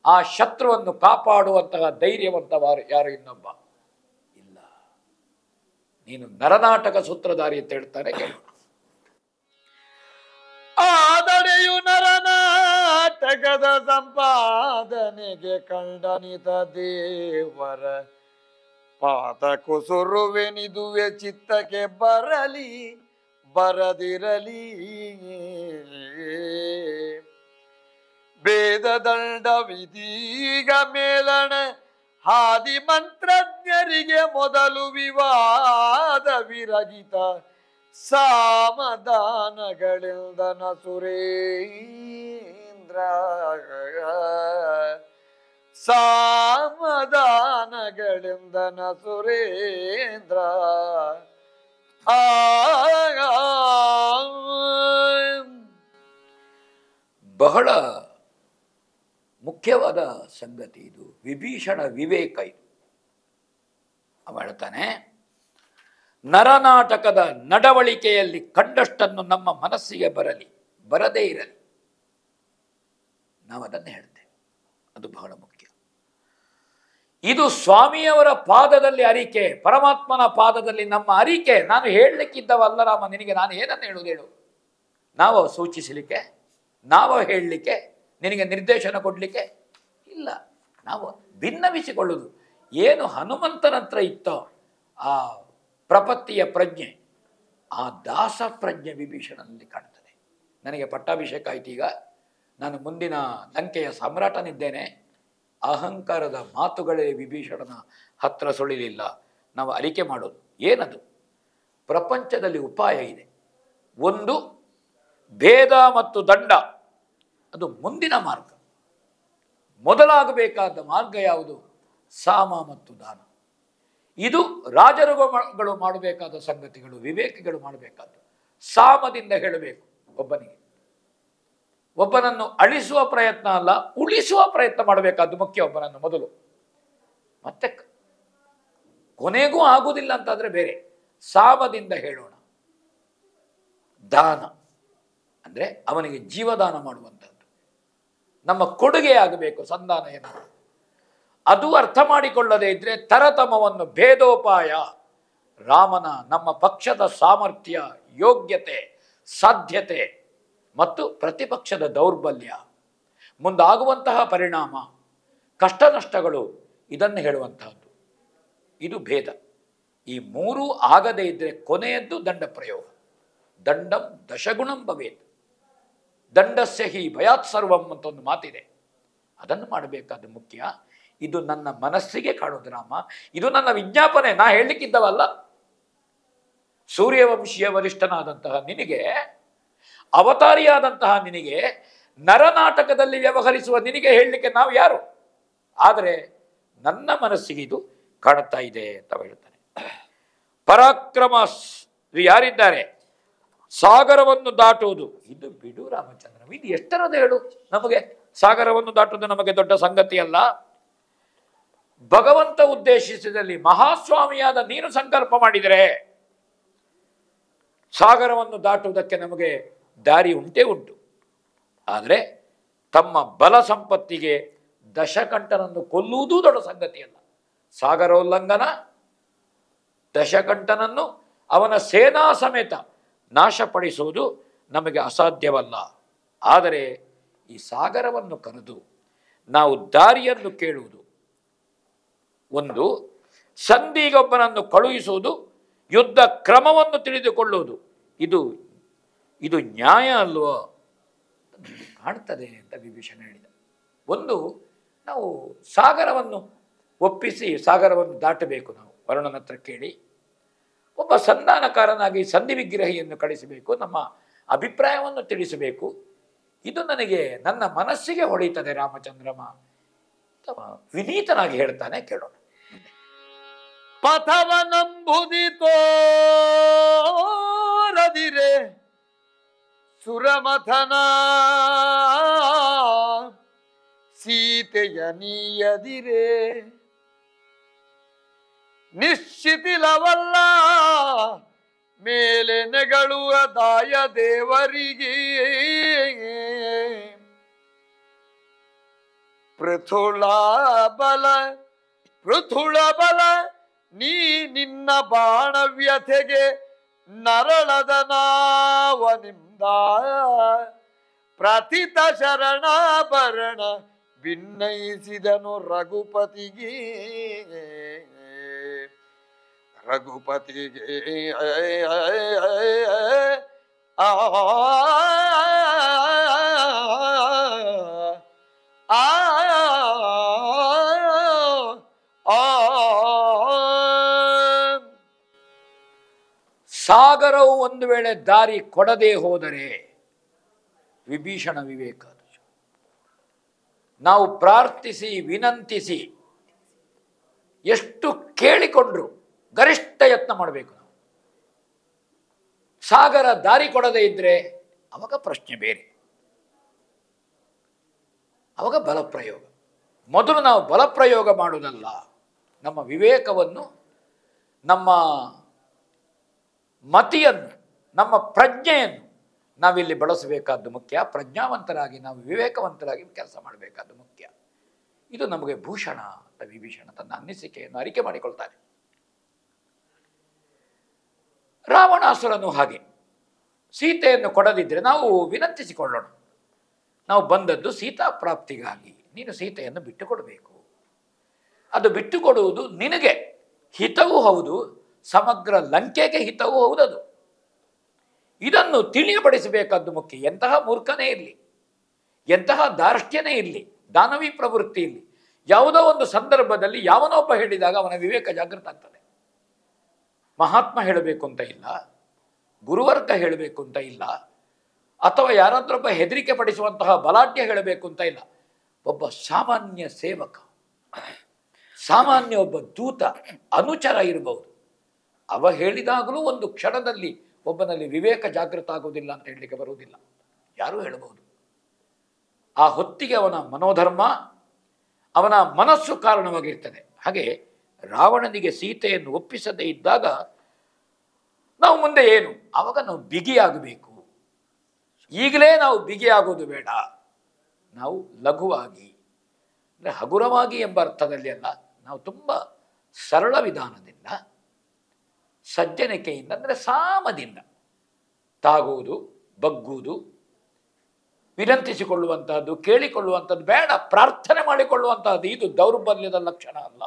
ಆ ಶತ್ರುವನ್ನು ಕಾಪಾಡುವಂತಹ ಧೈರ್ಯವಂತವಾರು ಯಾರು ಇನ್ನೊಬ್ಬ ಇಲ್ಲ. ನೀನು ನರನಾಟಕ ಸೂತ್ರಧಾರಿ ಅಂತ ಹೇಳ್ತಾರೆ, ಕೇಳು. ಆದಡೆಯು ನರನಾಟಕದ ಸಂಪಾದನೆಗೆ ಕಂಡನಿತ ದೇವರ ಪಾದ ಕುಸುರುವೆನಿದುವೆ ಚಿತ್ತಕ್ಕೆ ಬರಲಿ ಬರದಿರಲಿ. ಭೇದದಂಡ ವಿಧೀಗ ಮೇಲಣ ಹಾದಿ ಮಂತ್ರಜ್ಞರಿಗೆ ಮೊದಲು ವಿವಾದ ವಿರಹಿತ ಸಾಮದಾನಗಳಿಂದನ ಸುರೇಂದ್ರ ಸಾಮದಾನಗಳಿಂದನ ಸುರೇಂದ್ರ ಬಹಳ ಮುಖ್ಯವಾದ ಸಂಗತಿ ಇದು. ವಿಭೀಷಣ ವಿವೇಕ ಇದು. ಅವ ಹೇಳ್ತಾನೆ, ನರನಾಟಕದ ನಡವಳಿಕೆಯಲ್ಲಿ ಕಂಡಷ್ಟನ್ನು ನಮ್ಮ ಮನಸ್ಸಿಗೆ ಬರಲಿ, ಬರದೇ ಇರಲಿ. ನಾವು ಅದನ್ನೇ ಹೇಳ್ತೇವೆ. ಅದು ಬಹಳ ಮುಖ್ಯ. ಇದು ಸ್ವಾಮಿಯವರ ಪಾದದಲ್ಲಿ ಅರಿಕೆ, ಪರಮಾತ್ಮನ ಪಾದದಲ್ಲಿ ನಮ್ಮ ಅರಿಕೆ. ನಾನು ಹೇಳಲಿಕ್ಕಿದ್ದವಲ್ಲ ರಾಮ ನಿನಗೆ, ನಾನು ಏನನ್ನು ಹೇಳುವುದು ಹೇಳು? ನಾವು ಸೂಚಿಸಲಿಕ್ಕೆ, ನಾವು ಹೇಳಲಿಕ್ಕೆ, ನಿನಗೆ ನಿರ್ದೇಶನ ಕೊಡಲಿಕ್ಕೆ ಇಲ್ಲ. ನಾವು ಭಿನ್ನವಿಸಿಕೊಳ್ಳುವುದು. ಏನು ಹನುಮಂತನ ಹತ್ರ ಇತ್ತೋ ಆ ಪ್ರಪತ್ತಿಯ ಪ್ರಜ್ಞೆ, ಆ ದಾಸ ಪ್ರಜ್ಞೆ ವಿಭೀಷಣನಲ್ಲಿ ಕಾಣ್ತದೆ. ನನಗೆ ಪಟ್ಟಾಭಿಷೇಕ ಆಯ್ತು, ಈಗ ನಾನು ಮುಂದಿನ ಲಂಕೆಯ ಸಾಮ್ರಾಟನಿದ್ದೇನೆ. ಅಹಂಕಾರದ ಮಾತುಗಳೇ ವಿಭೀಷಣನ ಹತ್ರ ಸುಳಿಲಿಲ್ಲ. ನಾವು ಅರಿಕೆ ಮಾಡೋದು ಏನದು? ಪ್ರಪಂಚದಲ್ಲಿ ಉಪಾಯ ಇದೆ. ಒಂದು ಭೇದ ಮತ್ತು ದಂಡ, ಅದು ಮುಂದಿನ ಮಾರ್ಗ. ಮೊದಲಾಗಬೇಕಾದ ಮಾರ್ಗ ಯಾವುದು? ಸಾಮ ಮತ್ತು ದಾನ. ಇದು ರಾಜರುಗಳು ಮಾಡಬೇಕಾದ ಸಂಗತಿಗಳು, ವಿವೇಕಿಗಳು ಮಾಡಬೇಕಾದ. ಸಾಮದಿಂದ ಹೇಳಬೇಕು ಒಬ್ಬನಿಗೆ. ಒಬ್ಬನನ್ನು ಅಳಿಸುವ ಪ್ರಯತ್ನ ಅಲ್ಲ, ಉಳಿಸುವ ಪ್ರಯತ್ನ ಮಾಡಬೇಕಾದ್ದು ಮುಖ್ಯ ಒಬ್ಬನನ್ನು ಮೊದಲು. ಮತ್ತೆ ಕೊನೆಗೂ ಆಗುವುದಿಲ್ಲ ಅಂತಾದ್ರೆ ಬೇರೆ. ಸಾಮದಿಂದ ಹೇಳೋಣ. ದಾನ ಅಂದರೆ ಅವನಿಗೆ ಜೀವದಾನ ಮಾಡುವಂಥದ್ದು, ನಮ್ಮ ಕೊಡುಗೆ ಆಗಬೇಕು ಸಂಧಾನ ಎನ್ನುವುದು. ಅದು ಅರ್ಥ ಮಾಡಿಕೊಳ್ಳದೆ ಇದ್ರೆ ತರತಮವನ್ನು, ಭೇದೋಪಾಯ, ರಾಮನ ನಮ್ಮ ಪಕ್ಷದ ಸಾಮರ್ಥ್ಯ, ಯೋಗ್ಯತೆ, ಸಾಧ್ಯತೆ ಮತ್ತು ಪ್ರತಿಪಕ್ಷದ ದೌರ್ಬಲ್ಯ, ಮುಂದಾಗುವಂತಹ ಪರಿಣಾಮ, ಕಷ್ಟ ನಷ್ಟಗಳು, ಇದನ್ನು ಹೇಳುವಂತಹದ್ದು. ಇದು ಭೇದ. ಈ ಮೂರೂ ಆಗದೇ ಇದ್ರೆ ಕೊನೆಯದ್ದು ದಂಡ ಪ್ರಯೋಗ. ದಂಡಂ ದಶಗುಣಂ ಭವೇತ್, ದಂಡಸ್ಯ ಹಿ ಭಯಾತ್ ಸರ್ವಂ ಅಂತ ಒಂದು ಮಾತಿದೆ. ಅದನ್ನು ಮಾಡಬೇಕಾದ ಮುಖ್ಯ. ಇದು ನನ್ನ ಮನಸ್ಸಿಗೆ ಕಾಣೋದು ರಾಮ, ಇದು ನನ್ನ ವಿಜ್ಞಾಪನೆ, ನಾ ಹೇಳಲಿಕ್ಕಿದ್ದವಲ್ಲ. ಸೂರ್ಯವಂಶೀಯ ವರಿಷ್ಠನಾದಂತಹ ನಿನಗೆ, ಅವತಾರಿಯಾದಂತಹ ನಿನಗೆ, ನರನಾಟಕದಲ್ಲಿ ವ್ಯವಹರಿಸುವ ನಿನಗೆ ಹೇಳಲಿಕ್ಕೆ ನಾವು ಯಾರು? ಆದರೆ ನನ್ನ ಮನಸ್ಸಿಗೆ ಇದು ಕಾಣುತ್ತಾ ಇದೆ ಅಂತ ಹೇಳ್ತಾನೆ. ಪರಾಕ್ರಮ ಯಾರಿದ್ದಾರೆ? ಸಾಗರವನ್ನು ದಾಟುವುದು. ಇದು ಬಿಡು ರಾಮಚಂದ್ರ, ಇದು ಎಷ್ಟರದ ಹೇಳು ನಮಗೆ. ಸಾಗರವನ್ನು ದಾಟುವುದು ನಮಗೆ ದೊಡ್ಡ ಸಂಗತಿ ಅಲ್ಲ. ಭಗವಂತ ಉದ್ದೇಶಿಸಿದಲ್ಲಿ ಮಹಾಸ್ವಾಮಿಯಾದ ನೀನು ಸಂಕಲ್ಪ ಮಾಡಿದರೆ ಸಾಗರವನ್ನು ದಾಟುವುದಕ್ಕೆ ನಮಗೆ ದಾರಿ ಉಂಟೇ ಉಂಟು. ಆದರೆ ತಮ್ಮ ಬಲ ಸಂಪತ್ತಿಗೆ ದಶಕಂಠನನ್ನು ಕೊಲ್ಲುವುದೂ ದೊಡ್ಡ ಸಂಗತಿಯಲ್ಲ. ಸಾಗರೋಲ್ಲಂಘನ, ದಶಕಂಠನನ್ನು ಅವನ ಸೇನಾ ಸಮೇತ ನಾಶಪಡಿಸುವುದು ನಮಗೆ ಅಸಾಧ್ಯವಲ್ಲ. ಆದರೆ ಈ ಸಾಗರವನ್ನು ಕರೆದು ನಾವು ದಾರಿಯನ್ನು ಕೇಳುವುದು, ಒಂದು ಸಂಧಿಗೊಬ್ಬನನ್ನು ಕಳುಹಿಸುವುದು, ಯುದ್ಧ ಕ್ರಮವನ್ನು ತಿಳಿದುಕೊಳ್ಳುವುದು, ಇದು ನ್ಯಾಯ ಅಲ್ವೋ ಕಾಣ್ತದೆ ಅಂತ ವಿಭೀಷಣ ಹೇಳಿದ. ಒಂದು, ನಾವು ಸಾಗರವನ್ನು ಒಪ್ಪಿಸಿ ಸಾಗರವನ್ನು ದಾಟಬೇಕು. ನಾವು ವರುಣನ ಹತ್ರ ಕೇಳಿ ಒಬ್ಬ ಸಂಧಾನಕಾರನಾಗಿ ಸಂಧಿ ವಿಗ್ರಹಿಯನ್ನು ಕಳಿಸಬೇಕು, ನಮ್ಮ ಅಭಿಪ್ರಾಯವನ್ನು ತಿಳಿಸಬೇಕು. ಇದು ನನಗೆ ನನ್ನ ಮನಸ್ಸಿಗೆ ಹೊಳೆಯುತ್ತದೆ ರಾಮಚಂದ್ರಮ ಅಥವಾ ವಿನೀತನಾಗಿ ಹೇಳ್ತಾನೆ. ಕೇಳೋಣ. ಪಥವನಂಬುದಿ ತೋರದಿರೆ ಸುರಮಥನ ಸೀತೆಯ ನೀಯದಿರೆ ನಿಶ್ಚಿತಿಲವಲ್ಲ ಮೇಲೆ ನೆಗಳುವ ದಾಯ ದೇವರಿಗೆ ಪೃಥುಳ ಬಲ ನೀ ನಿನ್ನ ಬಾಣವ್ಯಥೆಗೆ ನರಳದ ನಾವನಿಂದ ಪ್ರಥಿತ ಶರಣಾಭರಣ ಭಿನ್ನಯಿಸಿದನು ರಘುಪತಿಗೆ ಸಾಗರವು ಒಂದು ವೇಳೆ ದಾರಿ ಕೊಡದೆ ಹೋದರೆ ವಿಭೀಷಣ ವಿವೇಕ. ನಾವು ಪ್ರಾರ್ಥಿಸಿ ವಿನಂತಿಸಿ ಎಷ್ಟು ಕೇಳಿಕೊಂಡ್ರು ಗರಿಷ್ಠ ಯತ್ನ ಮಾಡಬೇಕು. ನಾವು ಸಾಗರ ದಾರಿ ಕೊಡದೇ ಇದ್ರೆ ಅವಾಗ ಪ್ರಶ್ನೆ ಬೇರೆ, ಅವಾಗ ಬಲಪ್ರಯೋಗ. ಮೊದಲು ನಾವು ಬಲಪ್ರಯೋಗ ಮಾಡುವುದಲ್ಲ, ನಮ್ಮ ವಿವೇಕವನ್ನು, ನಮ್ಮ ಮತಿಯನ್ನು, ನಮ್ಮ ಪ್ರಜ್ಞೆಯನ್ನು ನಾವಿಲ್ಲಿ ಬಳಸಬೇಕಾದ್ದು ಮುಖ್ಯ. ಪ್ರಜ್ಞಾವಂತರಾಗಿ ನಾವು ವಿವೇಕವಂತರಾಗಿ ಕೆಲಸ ಮಾಡಬೇಕಾದ್ದು ಮುಖ್ಯ. ಇದು ನಮಗೆ ಭೂಷಣ ಅಂತ ವಿಭೀಷಣ ತನ್ನ ಅನಿಸಿಕೆಯನ್ನು ಅರಿಕೆ ಮಾಡಿಕೊಳ್ತಾನೆ. ರಾವಣಾಸುರನು ಹಾಗೆ ಸೀತೆಯನ್ನು ಕೊಡದಿದ್ದರೆ ನಾವು ವಿನಂತಿಸಿಕೊಳ್ಳೋಣ. ನಾವು ಬಂದದ್ದು ಸೀತಾ ಪ್ರಾಪ್ತಿಗಾಗಿ, ನೀನು ಸೀತೆಯನ್ನು ಬಿಟ್ಟುಕೊಡಬೇಕು. ಅದು ಬಿಟ್ಟುಕೊಡುವುದು ನಿನಗೆ ಹಿತವೂ ಹೌದು, ಸಮಗ್ರ ಲಂಕೆಗೆ ಹಿತವೂ ಹೌದದು. ಇದನ್ನು ತಿಳಿಯಪಡಿಸಬೇಕಾದ್ದು ಮುಖ್ಯ. ಎಂತಹ ಮೂರ್ಖನೇ ಇರಲಿ, ಎಂತಹ ದಾರ್ಷ್ಟ್ಯನೇ ಇರಲಿ, ದಾನವಿ ಪ್ರವೃತ್ತಿ ಇರಲಿ, ಯಾವುದೋ ಒಂದು ಸಂದರ್ಭದಲ್ಲಿ ಯಾವನೊಬ್ಬ ಹೇಳಿದಾಗ ಅವನ ವಿವೇಕ ಜಾಗೃತ ಆಗ್ತದೆ. ಮಹಾತ್ಮ ಹೇಳಬೇಕು ಅಂತ ಇಲ್ಲ, ಗುರುವರ್ಗ ಹೇಳಬೇಕು ಅಂತ ಇಲ್ಲ, ಅಥವಾ ಯಾರಾದ್ರೊಬ್ಬ ಹೆದರಿಕೆ ಪಡಿಸುವಂತಹ ಬಲಾಢ್ಯ ಹೇಳಬೇಕು ಅಂತ ಇಲ್ಲ. ಒಬ್ಬ ಸಾಮಾನ್ಯ ಸೇವಕ, ಸಾಮಾನ್ಯ ಒಬ್ಬ ದೂತ, ಅನುಚರ ಇರಬಹುದು. ಅವ ಹೇಳಿದಾಗಲೂ ಒಂದು ಕ್ಷಣದಲ್ಲಿ ಒಬ್ಬನಲ್ಲಿ ವಿವೇಕ ಜಾಗೃತ ಆಗುವುದಿಲ್ಲ ಅಂತ ಹೇಳಲಿಕ್ಕೆ ಬರುವುದಿಲ್ಲ. ಯಾರೂ ಹೇಳಬಹುದು. ಆ ಹೊತ್ತಿಗೆ ಅವನ ಮನೋಧರ್ಮ, ಅವನ ಮನಸ್ಸು ಕಾರಣವಾಗಿರ್ತದೆ. ಹಾಗೆ ರಾವಣನಿಗೆ ಸೀತೆಯನ್ನು ಒಪ್ಪಿಸದೇ ಇದ್ದಾಗ ನಾವು ಮುಂದೆ ಏನು? ಆವಾಗ ನಾವು ಬಿಗಿಯಾಗಬೇಕು. ಈಗಲೇ ನಾವು ಬಿಗಿಯಾಗೋದು ಬೇಡ. ನಾವು ಲಘುವಾಗಿ, ಅಂದರೆ ಹಗುರವಾಗಿ ಎಂಬ ಅರ್ಥದಲ್ಲಿ ಅಲ್ಲ, ನಾವು ತುಂಬ ಸರಳ ವಿಧಾನದಿಂದ, ಸಜ್ಜನಿಕೆಯಿಂದ, ಅಂದರೆ ಸಾಮದಿಂದ ತಾಗುವುದು, ಬಗ್ಗುವುದು, ವಿನಂತಿಸಿಕೊಳ್ಳುವಂತಹದ್ದು, ಕೇಳಿಕೊಳ್ಳುವಂಥದ್ದು ಬೇಡ, ಪ್ರಾರ್ಥನೆ ಮಾಡಿಕೊಳ್ಳುವಂತಹದ್ದು. ಇದು ದೌರ್ಬಲ್ಯದ ಲಕ್ಷಣ ಅಲ್ಲ.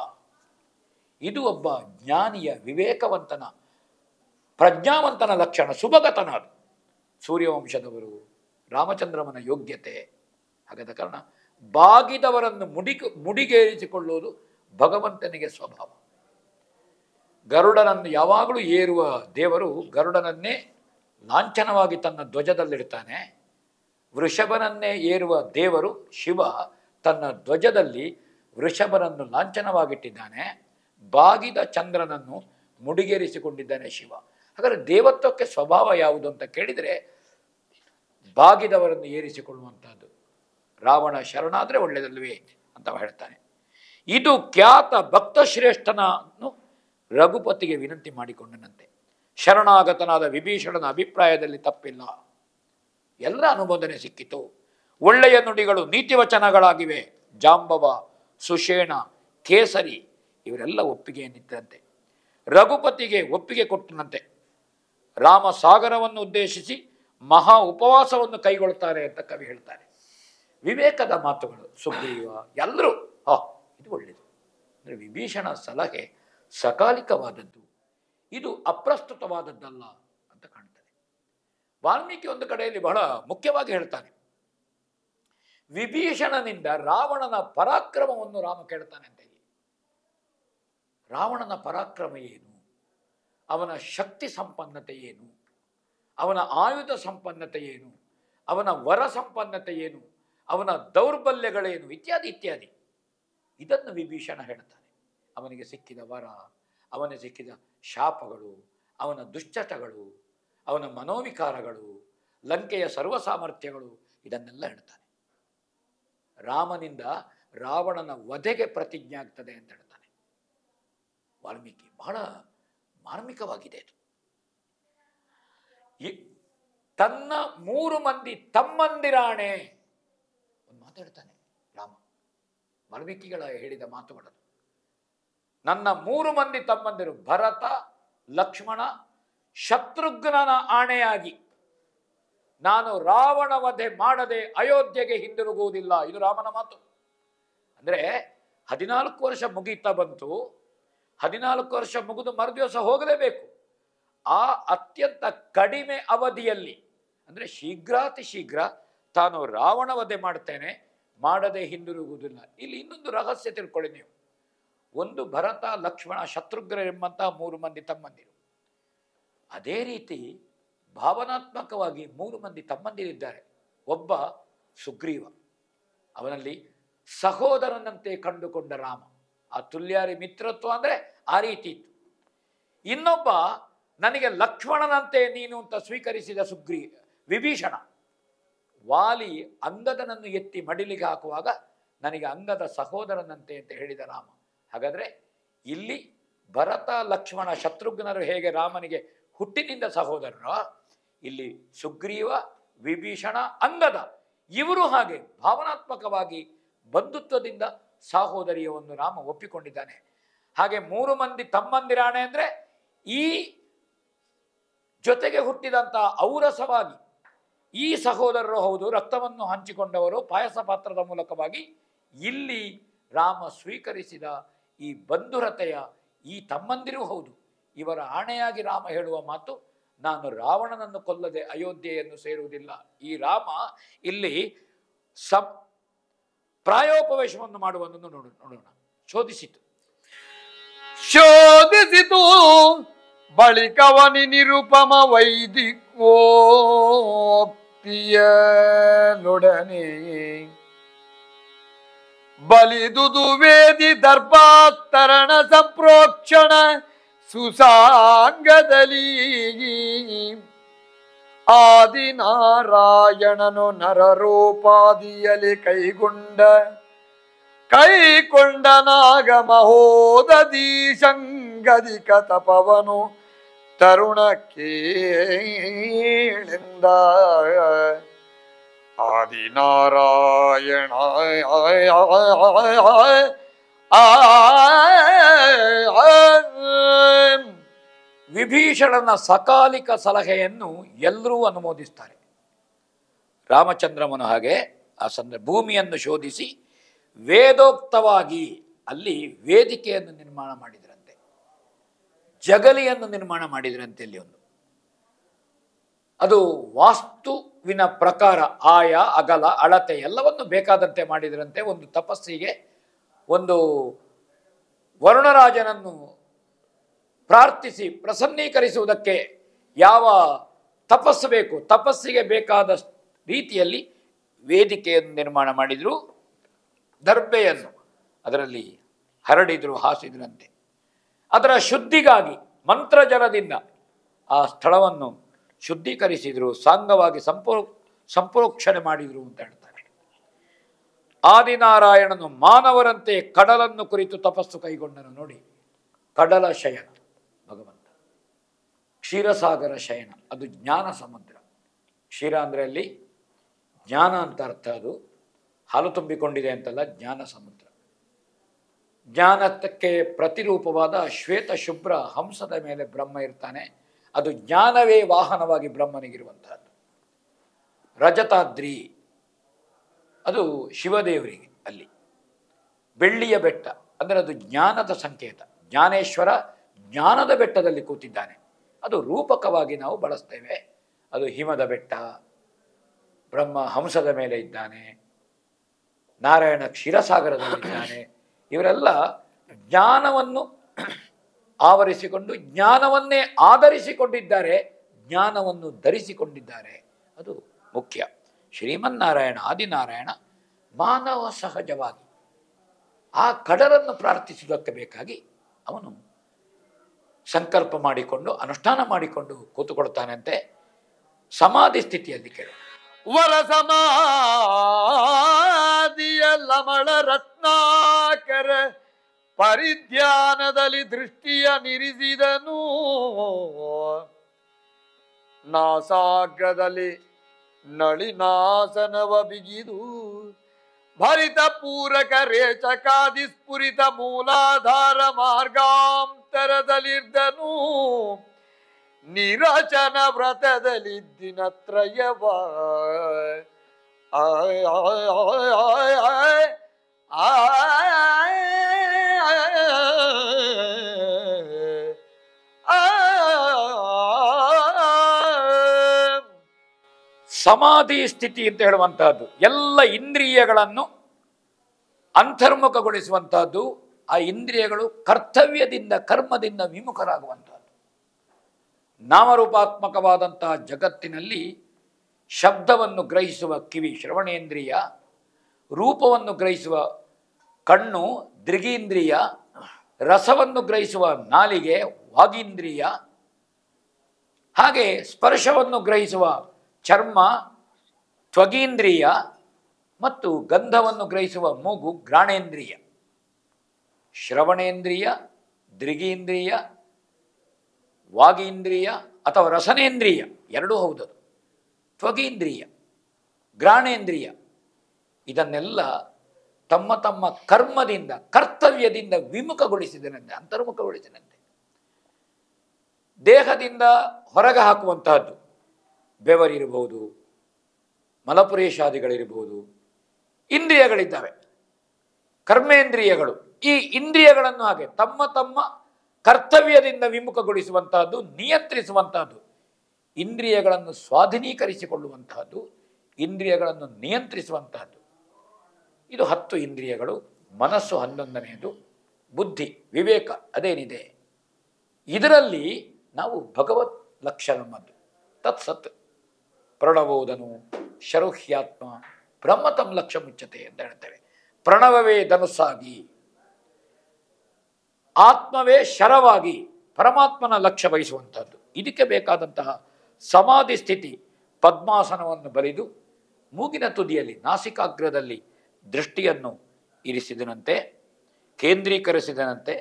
ಇದು ಒಬ್ಬ ಜ್ಞಾನಿಯ, ವಿವೇಕವಂತನ, ಪ್ರಜ್ಞಾವಂತನ ಲಕ್ಷಣ, ಸುಭಗತನ. ಅದು ಸೂರ್ಯವಂಶದವರು, ರಾಮಚಂದ್ರಮನ ಯೋಗ್ಯತೆ. ಹಾಗಾದ ಕಾರಣ ಬಾಗಿದವರನ್ನು ಮುಡಿಗೇರಿಸಿಕೊಳ್ಳುವುದು ಭಗವಂತನಿಗೆ ಸ್ವಭಾವ. ಗರುಡನನ್ನು ಯಾವಾಗಲೂ ಏರುವ ದೇವರು ಗರುಡನನ್ನೇ ಲಾಂಛನವಾಗಿ ತನ್ನ ಧ್ವಜದಲ್ಲಿಡ್ತಾನೆ. ವೃಷಭನನ್ನೇ ಏರುವ ದೇವರು ಶಿವ ತನ್ನ ಧ್ವಜದಲ್ಲಿ ವೃಷಭನನ್ನು ಲಾಂಛನವಾಗಿಟ್ಟಿದ್ದಾನೆ. ಬಾಗಿದ ಚಂದ್ರನನ್ನು ಮುಡಿಗೇರಿಸಿಕೊಂಡಿದ್ದಾನೆ ಶಿವ. ಹಾಗಾದರೆ ದೇವತ್ವಕ್ಕೆ ಸ್ವಭಾವ ಯಾವುದು ಅಂತ ಕೇಳಿದರೆ ಬಾಗಿದವರನ್ನು ಏರಿಸಿಕೊಳ್ಳುವಂಥದ್ದು. ರಾವಣ ಶರಣಾದರೆ ಒಳ್ಳೆಯದಲ್ವೇ ಅಂತ ಹೇಳ್ತಾನೆ. ಇದು ಖ್ಯಾತ ಭಕ್ತಶ್ರೇಷ್ಠನನ್ನು ರಘುಪತಿಗೆ ವಿನಂತಿ ಮಾಡಿಕೊಂಡನಂತೆ. ಶರಣಾಗತನಾದ ವಿಭೀಷಣನ ಅಭಿಪ್ರಾಯದಲ್ಲಿ ತಪ್ಪಿಲ್ಲ. ಎಲ್ಲ ಅನುಮೋದನೆ ಸಿಕ್ಕಿತು. ಒಳ್ಳೆಯ ನುಡಿಗಳು ನೀತಿವಚನಗಳಾಗಿವೆ. ಜಾಂಬವ, ಸುಷೇಣ, ಕೇಸರಿ ಇವರೆಲ್ಲ ಒಪ್ಪಿಗೆಯನ್ನಿತ್ತಂತೆ. ರಘುಪತಿಗೆ ಒಪ್ಪಿಗೆ ಕೊಟ್ಟನಂತೆ. ರಾಮ ಸಾಗರವನ್ನು ಉದ್ದೇಶಿಸಿ ಮಹಾ ಉಪವಾಸವನ್ನು ಕೈಗೊಳ್ತಾರೆ ಅಂತ ಕವಿ ಹೇಳ್ತಾರೆ. ವಿವೇಕದ ಮಾತುಗಳು. ಸುಗ್ರೀವ ಎಲ್ಲರೂ ಇದು ಒಳ್ಳೆಯದು. ಅಂದರೆ ವಿಭೀಷಣ ಸಲಹೆ ಸಕಾಲಿಕವಾದದ್ದು, ಇದು ಅಪ್ರಸ್ತುತವಾದದ್ದಲ್ಲ ಅಂತ ಕಾಣ್ತದೆ. ವಾಲ್ಮೀಕಿ ಒಂದು ಕಡೆಯಲ್ಲಿ ಬಹಳ ಮುಖ್ಯವಾಗಿ ಹೇಳ್ತಾನೆ. ವಿಭೀಷಣನಿಂದ ರಾವಣನ ಪರಾಕ್ರಮವನ್ನು ರಾಮ ಕೇಳ್ತಾನೆ ಅಂತ. ರಾವಣನ ಪರಾಕ್ರಮ ಏನು, ಅವನ ಶಕ್ತಿ ಸಂಪನ್ನತೆ ಏನು, ಅವನ ಆಯುಧ ಸಂಪನ್ನತೆ ಏನು, ಅವನ ವರ ಸಂಪನ್ನತೆ ಏನು, ಅವನ ದೌರ್ಬಲ್ಯಗಳೇನು, ಇತ್ಯಾದಿ ಇತ್ಯಾದಿ. ಇದನ್ನು ವಿಭೀಷಣ ಹೇಳ್ತಾನೆ. ಅವನಿಗೆ ಸಿಕ್ಕಿದ ವರ, ಅವನಿಗೆ ಸಿಕ್ಕಿದ ಶಾಪಗಳು, ಅವನ ದುಶ್ಚಟಗಳು, ಅವನ ಮನೋವಿಕಾರಗಳು, ಲಂಕೆಯ ಸರ್ವ ಸಾಮರ್ಥ್ಯಗಳು, ಇದನ್ನೆಲ್ಲ ಹೇಳ್ತಾನೆ. ರಾಮನಿಂದ ರಾವಣನ ವಧೆಗೆ ಪ್ರತಿಜ್ಞೆ ಆಗ್ತದೆ ಅಂತ ಹೇಳ್ತಾನೆ ವಾಲ್ಮೀಕಿ. ಬಹಳ ಮಾರ್ಮಿಕವಾಗಿದೆ ಅದು. ತನ್ನ 3 ಮಂದಿ ತಮ್ಮಂದಿರಾಣೆ ಒಂದು ಮಾತಾಡ್ತಾನೆ ರಾಮ. ವಾಲ್ಮೀಕಿಗಳ ಹೇಳಿದ ಮಾತುಗಳದು. ನನ್ನ 3 ಮಂದಿ ತಮ್ಮಂದಿರು ಭರತ, ಲಕ್ಷ್ಮಣ, ಶತ್ರುಘ್ನನ ಆಣೆಯಾಗಿ ನಾನು ರಾವಣ ವಧೆ ಮಾಡದೆ ಅಯೋಧ್ಯೆಗೆ ಹಿಂದಿರುಗುವುದಿಲ್ಲ. ಇದು ರಾಮನ ಮಾತು. ಅಂದರೆ 14 ವರ್ಷ ಮುಗೀತಾ ಬಂತು. 14 ವರ್ಷ ಮುಗಿದು ಮರುದಿವಸ ಹೋಗಲೇಬೇಕು. ಆ ಅತ್ಯಂತ ಕಡಿಮೆ ಅವಧಿಯಲ್ಲಿ, ಅಂದರೆ ಶೀಘ್ರಾತಿ ಶೀಘ್ರ ತಾನು ರಾವಣ ವಧೆ ಮಾಡ್ತೇನೆ, ಮಾಡದೆ ಹಿಂದಿರುಗುವುದಿಲ್ಲ. ಇಲ್ಲಿ ಇನ್ನೊಂದು ರಹಸ್ಯ ತಿಳ್ಕೊಳ್ಳಿ ನೀವು. ಒಂದು ಭರತ, ಲಕ್ಷ್ಮಣ, ಶತ್ರುಘ್ನ ಎಂಬಂತಹ 3 ಮಂದಿ ತಮ್ಮಂದಿರು. ಅದೇ ರೀತಿ ಭಾವನಾತ್ಮಕವಾಗಿ 3 ಮಂದಿ ತಮ್ಮಂದಿರಿದ್ದಾರೆ. ಒಬ್ಬ ಸುಗ್ರೀವ, ಅವನಲ್ಲಿ ಸಹೋದರನಂತೆ ಕಂಡುಕೊಂಡ ರಾಮ. ಆ ತುಲ್ಯಾರಿ ಮಿತ್ರತ್ವ ಅಂದರೆ ಆ ರೀತಿ ಇತ್ತು. ಇನ್ನೊಬ್ಬ ನನಗೆ ಲಕ್ಷ್ಮಣನಂತೆ ನೀನು ಅಂತ ಸ್ವೀಕರಿಸಿದ ವಿಭೀಷಣ. ವಾಲಿ ಅಂಗದನನ್ನು ಎತ್ತಿ ಮಡಿಲಿಗೆ ಹಾಕುವಾಗ ನನಗೆ ಅಂಗದ ಸಹೋದರನಂತೆ ಅಂತ ಹೇಳಿದ ರಾಮ. ಹಾಗಾದರೆ ಇಲ್ಲಿ ಭರತ, ಲಕ್ಷ್ಮಣ, ಶತ್ರುಘ್ನರು ಹೇಗೆ ರಾಮನಿಗೆ ಹುಟ್ಟಿನಿಂದ ಸಹೋದರರು, ಇಲ್ಲಿ ಸುಗ್ರೀವ, ವಿಭೀಷಣ, ಅಂಗದ ಇವರು ಹಾಗೆ ಭಾವನಾತ್ಮಕವಾಗಿ ಬಂಧುತ್ವದಿಂದ ಸಹೋದರಿಯವನ್ನು ರಾಮ ಒಪ್ಪಿಕೊಂಡಿದ್ದಾನೆ. ಹಾಗೆ 3 ಮಂದಿ ತಮ್ಮಂದಿರಾಣೆ ಅಂದರೆ ಈ ಜೊತೆಗೆ ಹುಟ್ಟಿದಂಥ ಔರಸವಾಗಿ ಈ ಸಹೋದರರು ಹೌದು, ರಕ್ತವನ್ನು ಹಂಚಿಕೊಂಡವರು ಪಾಯಸ ಪಾತ್ರದ ಮೂಲಕವಾಗಿ ಇಲ್ಲಿ ರಾಮ ಸ್ವೀಕರಿಸಿದ ಈ ಬಂಧುರತೆಯ ಈ ತಮ್ಮಂದಿರೂ ಹೌದು. ಇವರ ಆಣೆಯಾಗಿ ರಾಮ ಹೇಳುವ ಮಾತು, ನಾನು ರಾವಣನನ್ನು ಕೊಲ್ಲದೆ ಅಯೋಧ್ಯೆಯನ್ನು ಸೇರುವುದಿಲ್ಲ. ಈ ರಾಮ ಇಲ್ಲಿ ಪ್ರಾಯೋಪವೇಶವನ್ನು ಮಾಡುವುದನ್ನು ನೋಡೋಣ. ಶೋಧಿಸಿತು ಬಳಿಕವನಿ ನಿರುಪಮ ವೈದಿಕೋಕ್ತಿಯನೊಡನೆ ಬಲಿದುದು ವೇದಿ ದರ್ಭಾತ್ತರಣ ಸಂಪ್ರೋಕ್ಷಣ ಸುಸಾಂಗದಲ್ಲಿ ಆದಿನಾರಾಯಣನು ನರರೂಪಾದಿಯಲಿ ಕೈಕೊಂಡ ನಾಗ ಮಹೋದೀಶಂಗದಿಕ ತಪವನು ತರುಣ ಕೇಳಿಂದ ಆದಿನಾರಾಯಣ ವಿಭೀಷಣನ ಸಕಾಲಿಕ ಸಲಹೆಯನ್ನು ಎಲ್ಲರೂ ಅನುಮೋದಿಸ್ತಾರೆ. ರಾಮಚಂದ್ರಮನು ಹಾಗೆ ಆ ಭೂಮಿಯನ್ನು ಶೋಧಿಸಿ ವೇದೋಕ್ತವಾಗಿ ಅಲ್ಲಿ ವೇದಿಕೆಯನ್ನು ನಿರ್ಮಾಣ ಮಾಡಿದ್ರಂತೆ, ಜಗಲಿಯನ್ನು ನಿರ್ಮಾಣ ಮಾಡಿದ್ರಂತೆ. ಇಲ್ಲಿ ಒಂದು ಅದು ವಾಸ್ತುವಿನ ಪ್ರಕಾರ ಆಯ ಅಗಲ ಅಳತೆ ಎಲ್ಲವನ್ನು ಬೇಕಾದಂತೆ ಮಾಡಿದ್ರಂತೆ. ಒಂದು ತಪಸ್ಸಿಗೆ ಒಂದು ವರುಣರಾಜನನ್ನು ಪ್ರಾರ್ಥಿಸಿ ಪ್ರಸನ್ನೀಕರಿಸುವುದಕ್ಕೆ ಯಾವ ತಪಸ್ಸು ಬೇಕು, ತಪಸ್ಸಿಗೆ ಬೇಕಾದ ರೀತಿಯಲ್ಲಿ ವೇದಿಕೆಯನ್ನು ನಿರ್ಮಾಣ ಮಾಡಿದರು. ದರ್ಬೆಯನ್ನು ಅದರಲ್ಲಿ ಹರಡಿದ್ರು, ಹಾಸಿದ್ರಂತೆ. ಅದರ ಶುದ್ಧಿಗಾಗಿ ಮಂತ್ರಜಲದಿಂದ ಆ ಸ್ಥಳವನ್ನು ಶುದ್ಧೀಕರಿಸಿದರು, ಸಾಂಗವಾಗಿ ಸಂಪ್ರೋಕ್ಷಣೆ ಮಾಡಿದರು ಅಂತ ಹೇಳ್ತಾರೆ. ಆದಿನಾರಾಯಣನು ಮಾನವರಂತೆ ಕಡಲನ್ನು ಕುರಿತು ತಪಸ್ಸು ಕೈಗೊಂಡನು. ನೋಡಿ, ಕಡಲ ಶಯನ ಭಗವಂತ, ಕ್ಷೀರಸಾಗರ ಶಯನ, ಅದು ಜ್ಞಾನ ಸಮುದ್ರ. ಕ್ಷೀರ ಅಂದರೆ ಅಲ್ಲಿ ಜ್ಞಾನ ಅಂತ ಅರ್ಥ. ಅದು ಹಾಲು ತುಂಬಿಕೊಂಡಿದೆ ಅಂತಲ್ಲ, ಜ್ಞಾನ ಸಮುದ್ರ. ಜ್ಞಾನಕ್ಕೆ ಪ್ರತಿರೂಪವಾದ ಶ್ವೇತ ಶುಭ್ರ ಹಂಸದ ಮೇಲೆ ಬ್ರಹ್ಮ ಇರ್ತಾನೆ. ಅದು ಜ್ಞಾನವೇ ವಾಹನವಾಗಿ ಬ್ರಹ್ಮನಿಗಿರುವಂತಹದ್ದು. ರಜತಾದ್ರಿ ಅದು ಶಿವದೇವರಿಗೆ. ಅಲ್ಲಿ ಬೆಳ್ಳಿಯ ಬೆಟ್ಟ ಅಂದರೆ ಅದು ಜ್ಞಾನದ ಸಂಕೇತ. ಜ್ಞಾನೇಶ್ವರ ಜ್ಞಾನದ ಬೆಟ್ಟದಲ್ಲಿ ಕೂತಿದ್ದಾನೆ. ಅದು ರೂಪಕವಾಗಿ ನಾವು ಬಳಸ್ತೇವೆ. ಅದು ಹಿಮದ ಬೆಟ್ಟ, ಬ್ರಹ್ಮ ಹಂಸದ ಮೇಲೆ ಇದ್ದಾನೆ, ನಾರಾಯಣ ಕ್ಷೀರಸಾಗರದಲ್ಲಿದ್ದಾನೆ. ಇವರೆಲ್ಲ ಜ್ಞಾನವನ್ನು ಆವರಿಸಿಕೊಂಡು ಜ್ಞಾನವನ್ನೇ ಆಧರಿಸಿಕೊಂಡಿದ್ದಾರೆ, ಜ್ಞಾನವನ್ನು ಧರಿಸಿಕೊಂಡಿದ್ದಾರೆ. ಅದು ಮುಖ್ಯ. ಶ್ರೀಮನ್ನಾರಾಯಣ ಆದಿನಾರಾಯಣ ಮಾನವ ಸಹಜವಾಗಿ ಆ ಕಡಲನ್ನು ಪ್ರಾರ್ಥಿಸುವುದಕ್ಕೆ ಬೇಕಾಗಿ ಅವನು ಸಂಕಲ್ಪ ಮಾಡಿಕೊಂಡು ಅನುಷ್ಠಾನ ಮಾಡಿಕೊಂಡು ಕೂತುಕೊಳ್ತಾನಂತೆ. ಸಮಾಧಿ ಸ್ಥಿತಿಯಲ್ಲಿ ಕೇಳು. ವರ ಸಮಾಧಿಯ ಲಮಳ ರತ್ನಾಕರ ಪರಿಧ್ಯಾನದಲ್ಲಿ ದೃಷ್ಟಿಯ ನಿರಿಸಿದನು. ನಾಸಾಗ್ರದಲ್ಲಿ ನಳಿನಾಸನವ ಬಿಗಿದು ಭರಿತ ಪೂರಕ ರೇಚಕಾದಿ ಸ್ಫುರಿತ ಮೂಲಾಧಾರ ಮಾರ್ಗಾಂತರದಲ್ಲಿದ್ದನು. ನಿರಚನ ವ್ರತದಲ್ಲಿ ದಿನತ್ರಯವ ಸಮಾಧಿ ಸ್ಥಿತಿ ಅಂತ ಹೇಳುವಂತಹದ್ದು ಎಲ್ಲ ಇಂದ್ರಿಯಗಳನ್ನು ಅಂತರ್ಮುಖಗೊಳಿಸುವಂತಹದ್ದು. ಆ ಇಂದ್ರಿಯಗಳು ಕರ್ತವ್ಯದಿಂದ ಕರ್ಮದಿಂದ ವಿಮುಖರಾಗುವಂತಹದ್ದು. ನಾಮರೂಪಾತ್ಮಕವಾದಂತಹ ಜಗತ್ತಿನಲ್ಲಿ ಶಬ್ದವನ್ನು ಗ್ರಹಿಸುವ ಕಿವಿ ಶ್ರವಣೇಂದ್ರಿಯ, ರೂಪವನ್ನು ಗ್ರಹಿಸುವ ಕಣ್ಣು ದೃಗೀಂದ್ರಿಯ, ರಸವನ್ನು ಗ್ರಹಿಸುವ ನಾಲಿಗೆ ವಾಗೀಂದ್ರಿಯ, ಹಾಗೆ ಸ್ಪರ್ಶವನ್ನು ಗ್ರಹಿಸುವ ಚರ್ಮ ತ್ವಗೀಂದ್ರಿಯ ಮತ್ತು ಗಂಧವನ್ನು ಗ್ರಹಿಸುವ ಮೂಗು ಘ್ರಾಣೇಂದ್ರಿಯ. ಶ್ರವಣೇಂದ್ರಿಯ, ದೃಗೀಂದ್ರಿಯ, ವಾಗೀಂದ್ರಿಯ ಅಥವಾ ರಸನೇಂದ್ರಿಯ ಎರಡೂ ಹೌದದು. ತ್ವಗೀಂದ್ರಿಯ, ಘ್ರಾಣೇಂದ್ರಿಯ ಇದನ್ನೆಲ್ಲ ತಮ್ಮ ತಮ್ಮ ಕರ್ಮದಿಂದ ಕರ್ತವ್ಯದಿಂದ ವಿಮುಖಗೊಳಿಸಿದನಂತೆ, ಅಂತರ್ಮುಖಗೊಳಿಸಿದಂತೆ. ದೇಹದಿಂದ ಹೊರಗೆ ಹಾಕುವಂತಹದ್ದು ಬೆವರಿರಬಹುದು, ಮಲಪುರೇಶಾದಿಗಳಿರಬಹುದು, ಇಂದ್ರಿಯಗಳಿದ್ದಾವೆ, ಕರ್ಮೇಂದ್ರಿಯಗಳು. ಈ ಇಂದ್ರಿಯಗಳನ್ನು ಹಾಗೆ ತಮ್ಮ ತಮ್ಮ ಕರ್ತವ್ಯದಿಂದ ವಿಮುಖಗೊಳಿಸುವಂತಹದ್ದು, ನಿಯಂತ್ರಿಸುವಂತಹದ್ದು, ಇಂದ್ರಿಯಗಳನ್ನು ಸ್ವಾಧೀನೀಕರಿಸಿಕೊಳ್ಳುವಂತಹದ್ದು, ಇಂದ್ರಿಯಗಳನ್ನು ನಿಯಂತ್ರಿಸುವಂತಹದ್ದು. ಇದು 10 ಇಂದ್ರಿಯಗಳು. ಮನಸ್ಸು 11ನೇದು, ಬುದ್ಧಿ ವಿವೇಕ ಅದೇನಿದೆ ಇದರಲ್ಲಿ ನಾವು ಭಗವತ್ ಲಕ್ಷ್ಯ ನಮ್ಮದು. ತತ್ಸತ್ ಪ್ರಣವೋದನು ಶರುಹ್ಯಾತ್ಮ ಬ್ರಹ್ಮತಂ ಲಕ್ಷ್ಯ ಮುಚ್ಚತೆ ಅಂತ ಹೇಳ್ತೇವೆ. ಪ್ರಣವವೇ ಧನುಸ್ಸಾಗಿ, ಆತ್ಮವೇ ಶರವಾಗಿ ಪರಮಾತ್ಮನ ಲಕ್ಷ್ಯ ವಹಿಸುವಂಥದ್ದು. ಇದಕ್ಕೆ ಬೇಕಾದಂತಹ ಸಮಾಧಿ ಸ್ಥಿತಿ ಪದ್ಮಾಸನವನ್ನು ಬಲಿದು ಮೂಗಿನ ತುದಿಯಲ್ಲಿ ನಾಸಿಕಾಗ್ರದಲ್ಲಿ ದೃಷ್ಟಿಯನ್ನು ಇರಿಸಿದನಂತೆ, ಕೇಂದ್ರೀಕರಿಸಿದನಂತೆ.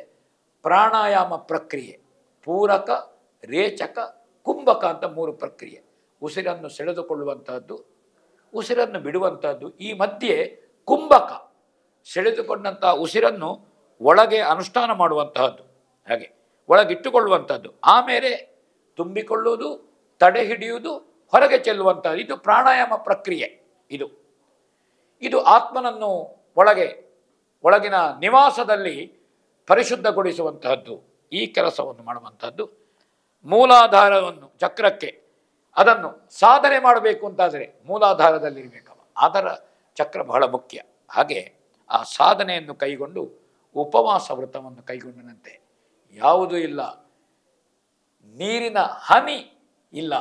ಪ್ರಾಣಾಯಾಮ ಪ್ರಕ್ರಿಯೆ ಪೂರಕ, ರೇಚಕ, ಕುಂಭಕ ಅಂತ 3 ಪ್ರಕ್ರಿಯೆ. ಉಸಿರನ್ನು ಸೆಳೆದುಕೊಳ್ಳುವಂತಹದ್ದು, ಉಸಿರನ್ನು ಬಿಡುವಂತಹದ್ದು. ಈ ಮಧ್ಯೆ ಕುಂಭಕ, ಸೆಳೆದುಕೊಂಡಂತಹ ಉಸಿರನ್ನು ಒಳಗೆ ಅನುಷ್ಠಾನ ಮಾಡುವಂತಹದ್ದು, ಹಾಗೆ ಒಳಗಿಟ್ಟುಕೊಳ್ಳುವಂಥದ್ದು. ಆಮೇಲೆ ತುಂಬಿಕೊಳ್ಳುವುದು, ತಡೆ ಹಿಡಿಯುವುದು, ಹೊರಗೆ ಚೆಲ್ಲುವಂಥದ್ದು. ಇದು ಪ್ರಾಣಾಯಾಮ ಪ್ರಕ್ರಿಯೆ. ಇದು ಆತ್ಮನನ್ನು ಒಳಗಿನ ನಿವಾಸದಲ್ಲಿ ಪರಿಶುದ್ಧಗೊಳಿಸುವಂತಹದ್ದು. ಈ ಕೆಲಸವನ್ನು ಮಾಡುವಂಥದ್ದು. ಮೂಲಾಧಾರವನ್ನು ಚಕ್ರಕ್ಕೆ ಅದನ್ನು ಸಾಧನೆ ಮಾಡಬೇಕು ಅಂತಾದರೆ ಮೂಲಾಧಾರದಲ್ಲಿರಬೇಕವ. ಆಧಾರ ಚಕ್ರ ಬಹಳ ಮುಖ್ಯ. ಹಾಗೆ ಆ ಸಾಧನೆಯನ್ನು ಕೈಗೊಂಡು ಉಪವಾಸ ವ್ರತವನ್ನು ಕೈಗೊಂಡನಂತೆ. ಯಾವುದೂ ಇಲ್ಲ, ನೀರಿನ ಹನಿ ಇಲ್ಲ,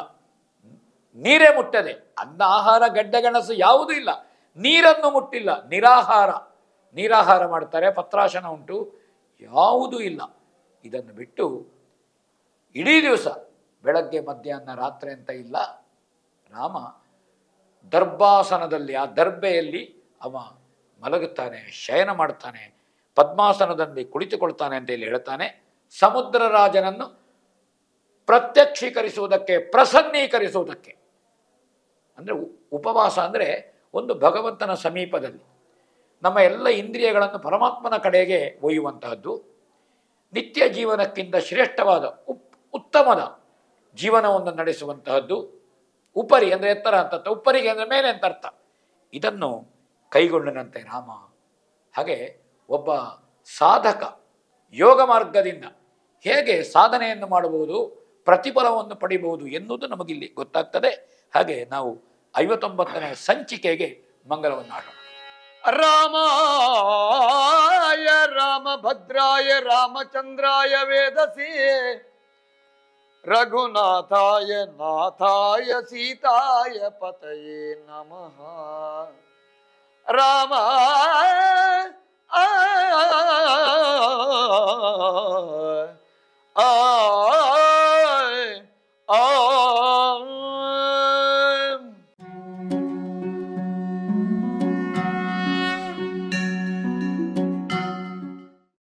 ನೀರೇ ಮುಟ್ಟದೆ, ಅನ್ನ ಆಹಾರ ಗಡ್ಡೆಗೆಣಸು ಯಾವುದೂ ಇಲ್ಲ, ನೀರನ್ನು ಮುಟ್ಟಿಲ್ಲ, ನೀರಾಹಾರ ಮಾಡ್ತಾರೆ, ಪತ್ರಾಶನ ಉಂಟು, ಯಾವುದೂ ಇಲ್ಲ. ಇದನ್ನು ಬಿಟ್ಟು ಇಡೀ ದಿವಸ ಬೆಳಗ್ಗೆ ಮಧ್ಯಾಹ್ನ ರಾತ್ರಿ ಅಂತ ಇಲ್ಲ, ರಾಮ ದರ್ಭಾಸನದಲ್ಲಿ, ಆ ದರ್ಬೆಯಲ್ಲಿ ಅವ ಮಲಗುತ್ತಾನೆ, ಶಯನ ಮಾಡ್ತಾನೆ, ಪದ್ಮಾಸನದಲ್ಲಿ ಕುಳಿತುಕೊಳ್ತಾನೆ ಅಂತ ಹೇಳಿ ಹೇಳ್ತಾನೆ. ಸಮುದ್ರ ರಾಜನನ್ನು ಪ್ರತ್ಯಕ್ಷೀಕರಿಸುವುದಕ್ಕೆ, ಪ್ರಸನ್ನೀಕರಿಸುವುದಕ್ಕೆ, ಅಂದರೆ ಉಪವಾಸ ಅಂದರೆ ಒಂದು ಭಗವಂತನ ಸಮೀಪದಲ್ಲಿ ನಮ್ಮ ಎಲ್ಲ ಇಂದ್ರಿಯಗಳನ್ನು ಪರಮಾತ್ಮನ ಕಡೆಗೆ ಒಯ್ಯುವಂತಹದ್ದು. ನಿತ್ಯ ಜೀವನಕ್ಕಿಂತ ಶ್ರೇಷ್ಠವಾದ ಉತ್ತಮದ ಜೀವನವನ್ನು ನಡೆಸುವಂತಹದ್ದು. ಉಪರಿ ಅಂದರೆ ಎತ್ತರ ಅಂತ, ಉಪ್ಪರಿಗೆ ಅಂದರೆ ಮೇಲೆ ಅಂತ ಅರ್ಥ. ಇದನ್ನು ಕೈಗೊಂಡನಂತೆ ರಾಮ. ಹಾಗೆ ಒಬ್ಬ ಸಾಧಕ ಯೋಗ ಮಾರ್ಗದಿಂದ ಹೇಗೆ ಸಾಧನೆಯನ್ನು ಮಾಡಬಹುದು, ಪ್ರತಿಫಲವನ್ನು ಪಡಿಬಹುದು ಎನ್ನುವುದು ನಮಗಿಲ್ಲಿ ಗೊತ್ತಾಗ್ತದೆ. ಹಾಗೆ ನಾವು 59ನೇ ಸಂಚಿಕೆಗೆ ಮಂಗಲವನ್ನು ಹಾಡೋಣ. ರಾಮಾಯ ರಾಮಭದ್ರಾಯ ರಾಮಚಂದ್ರಾಯ ವೇದಸಿ ರಘುನಾಥಾಯ ನಾಥಾಯ ಸೀತಾಯ ಪತಯೇ ನಮಃ. ರಾಮ ಆ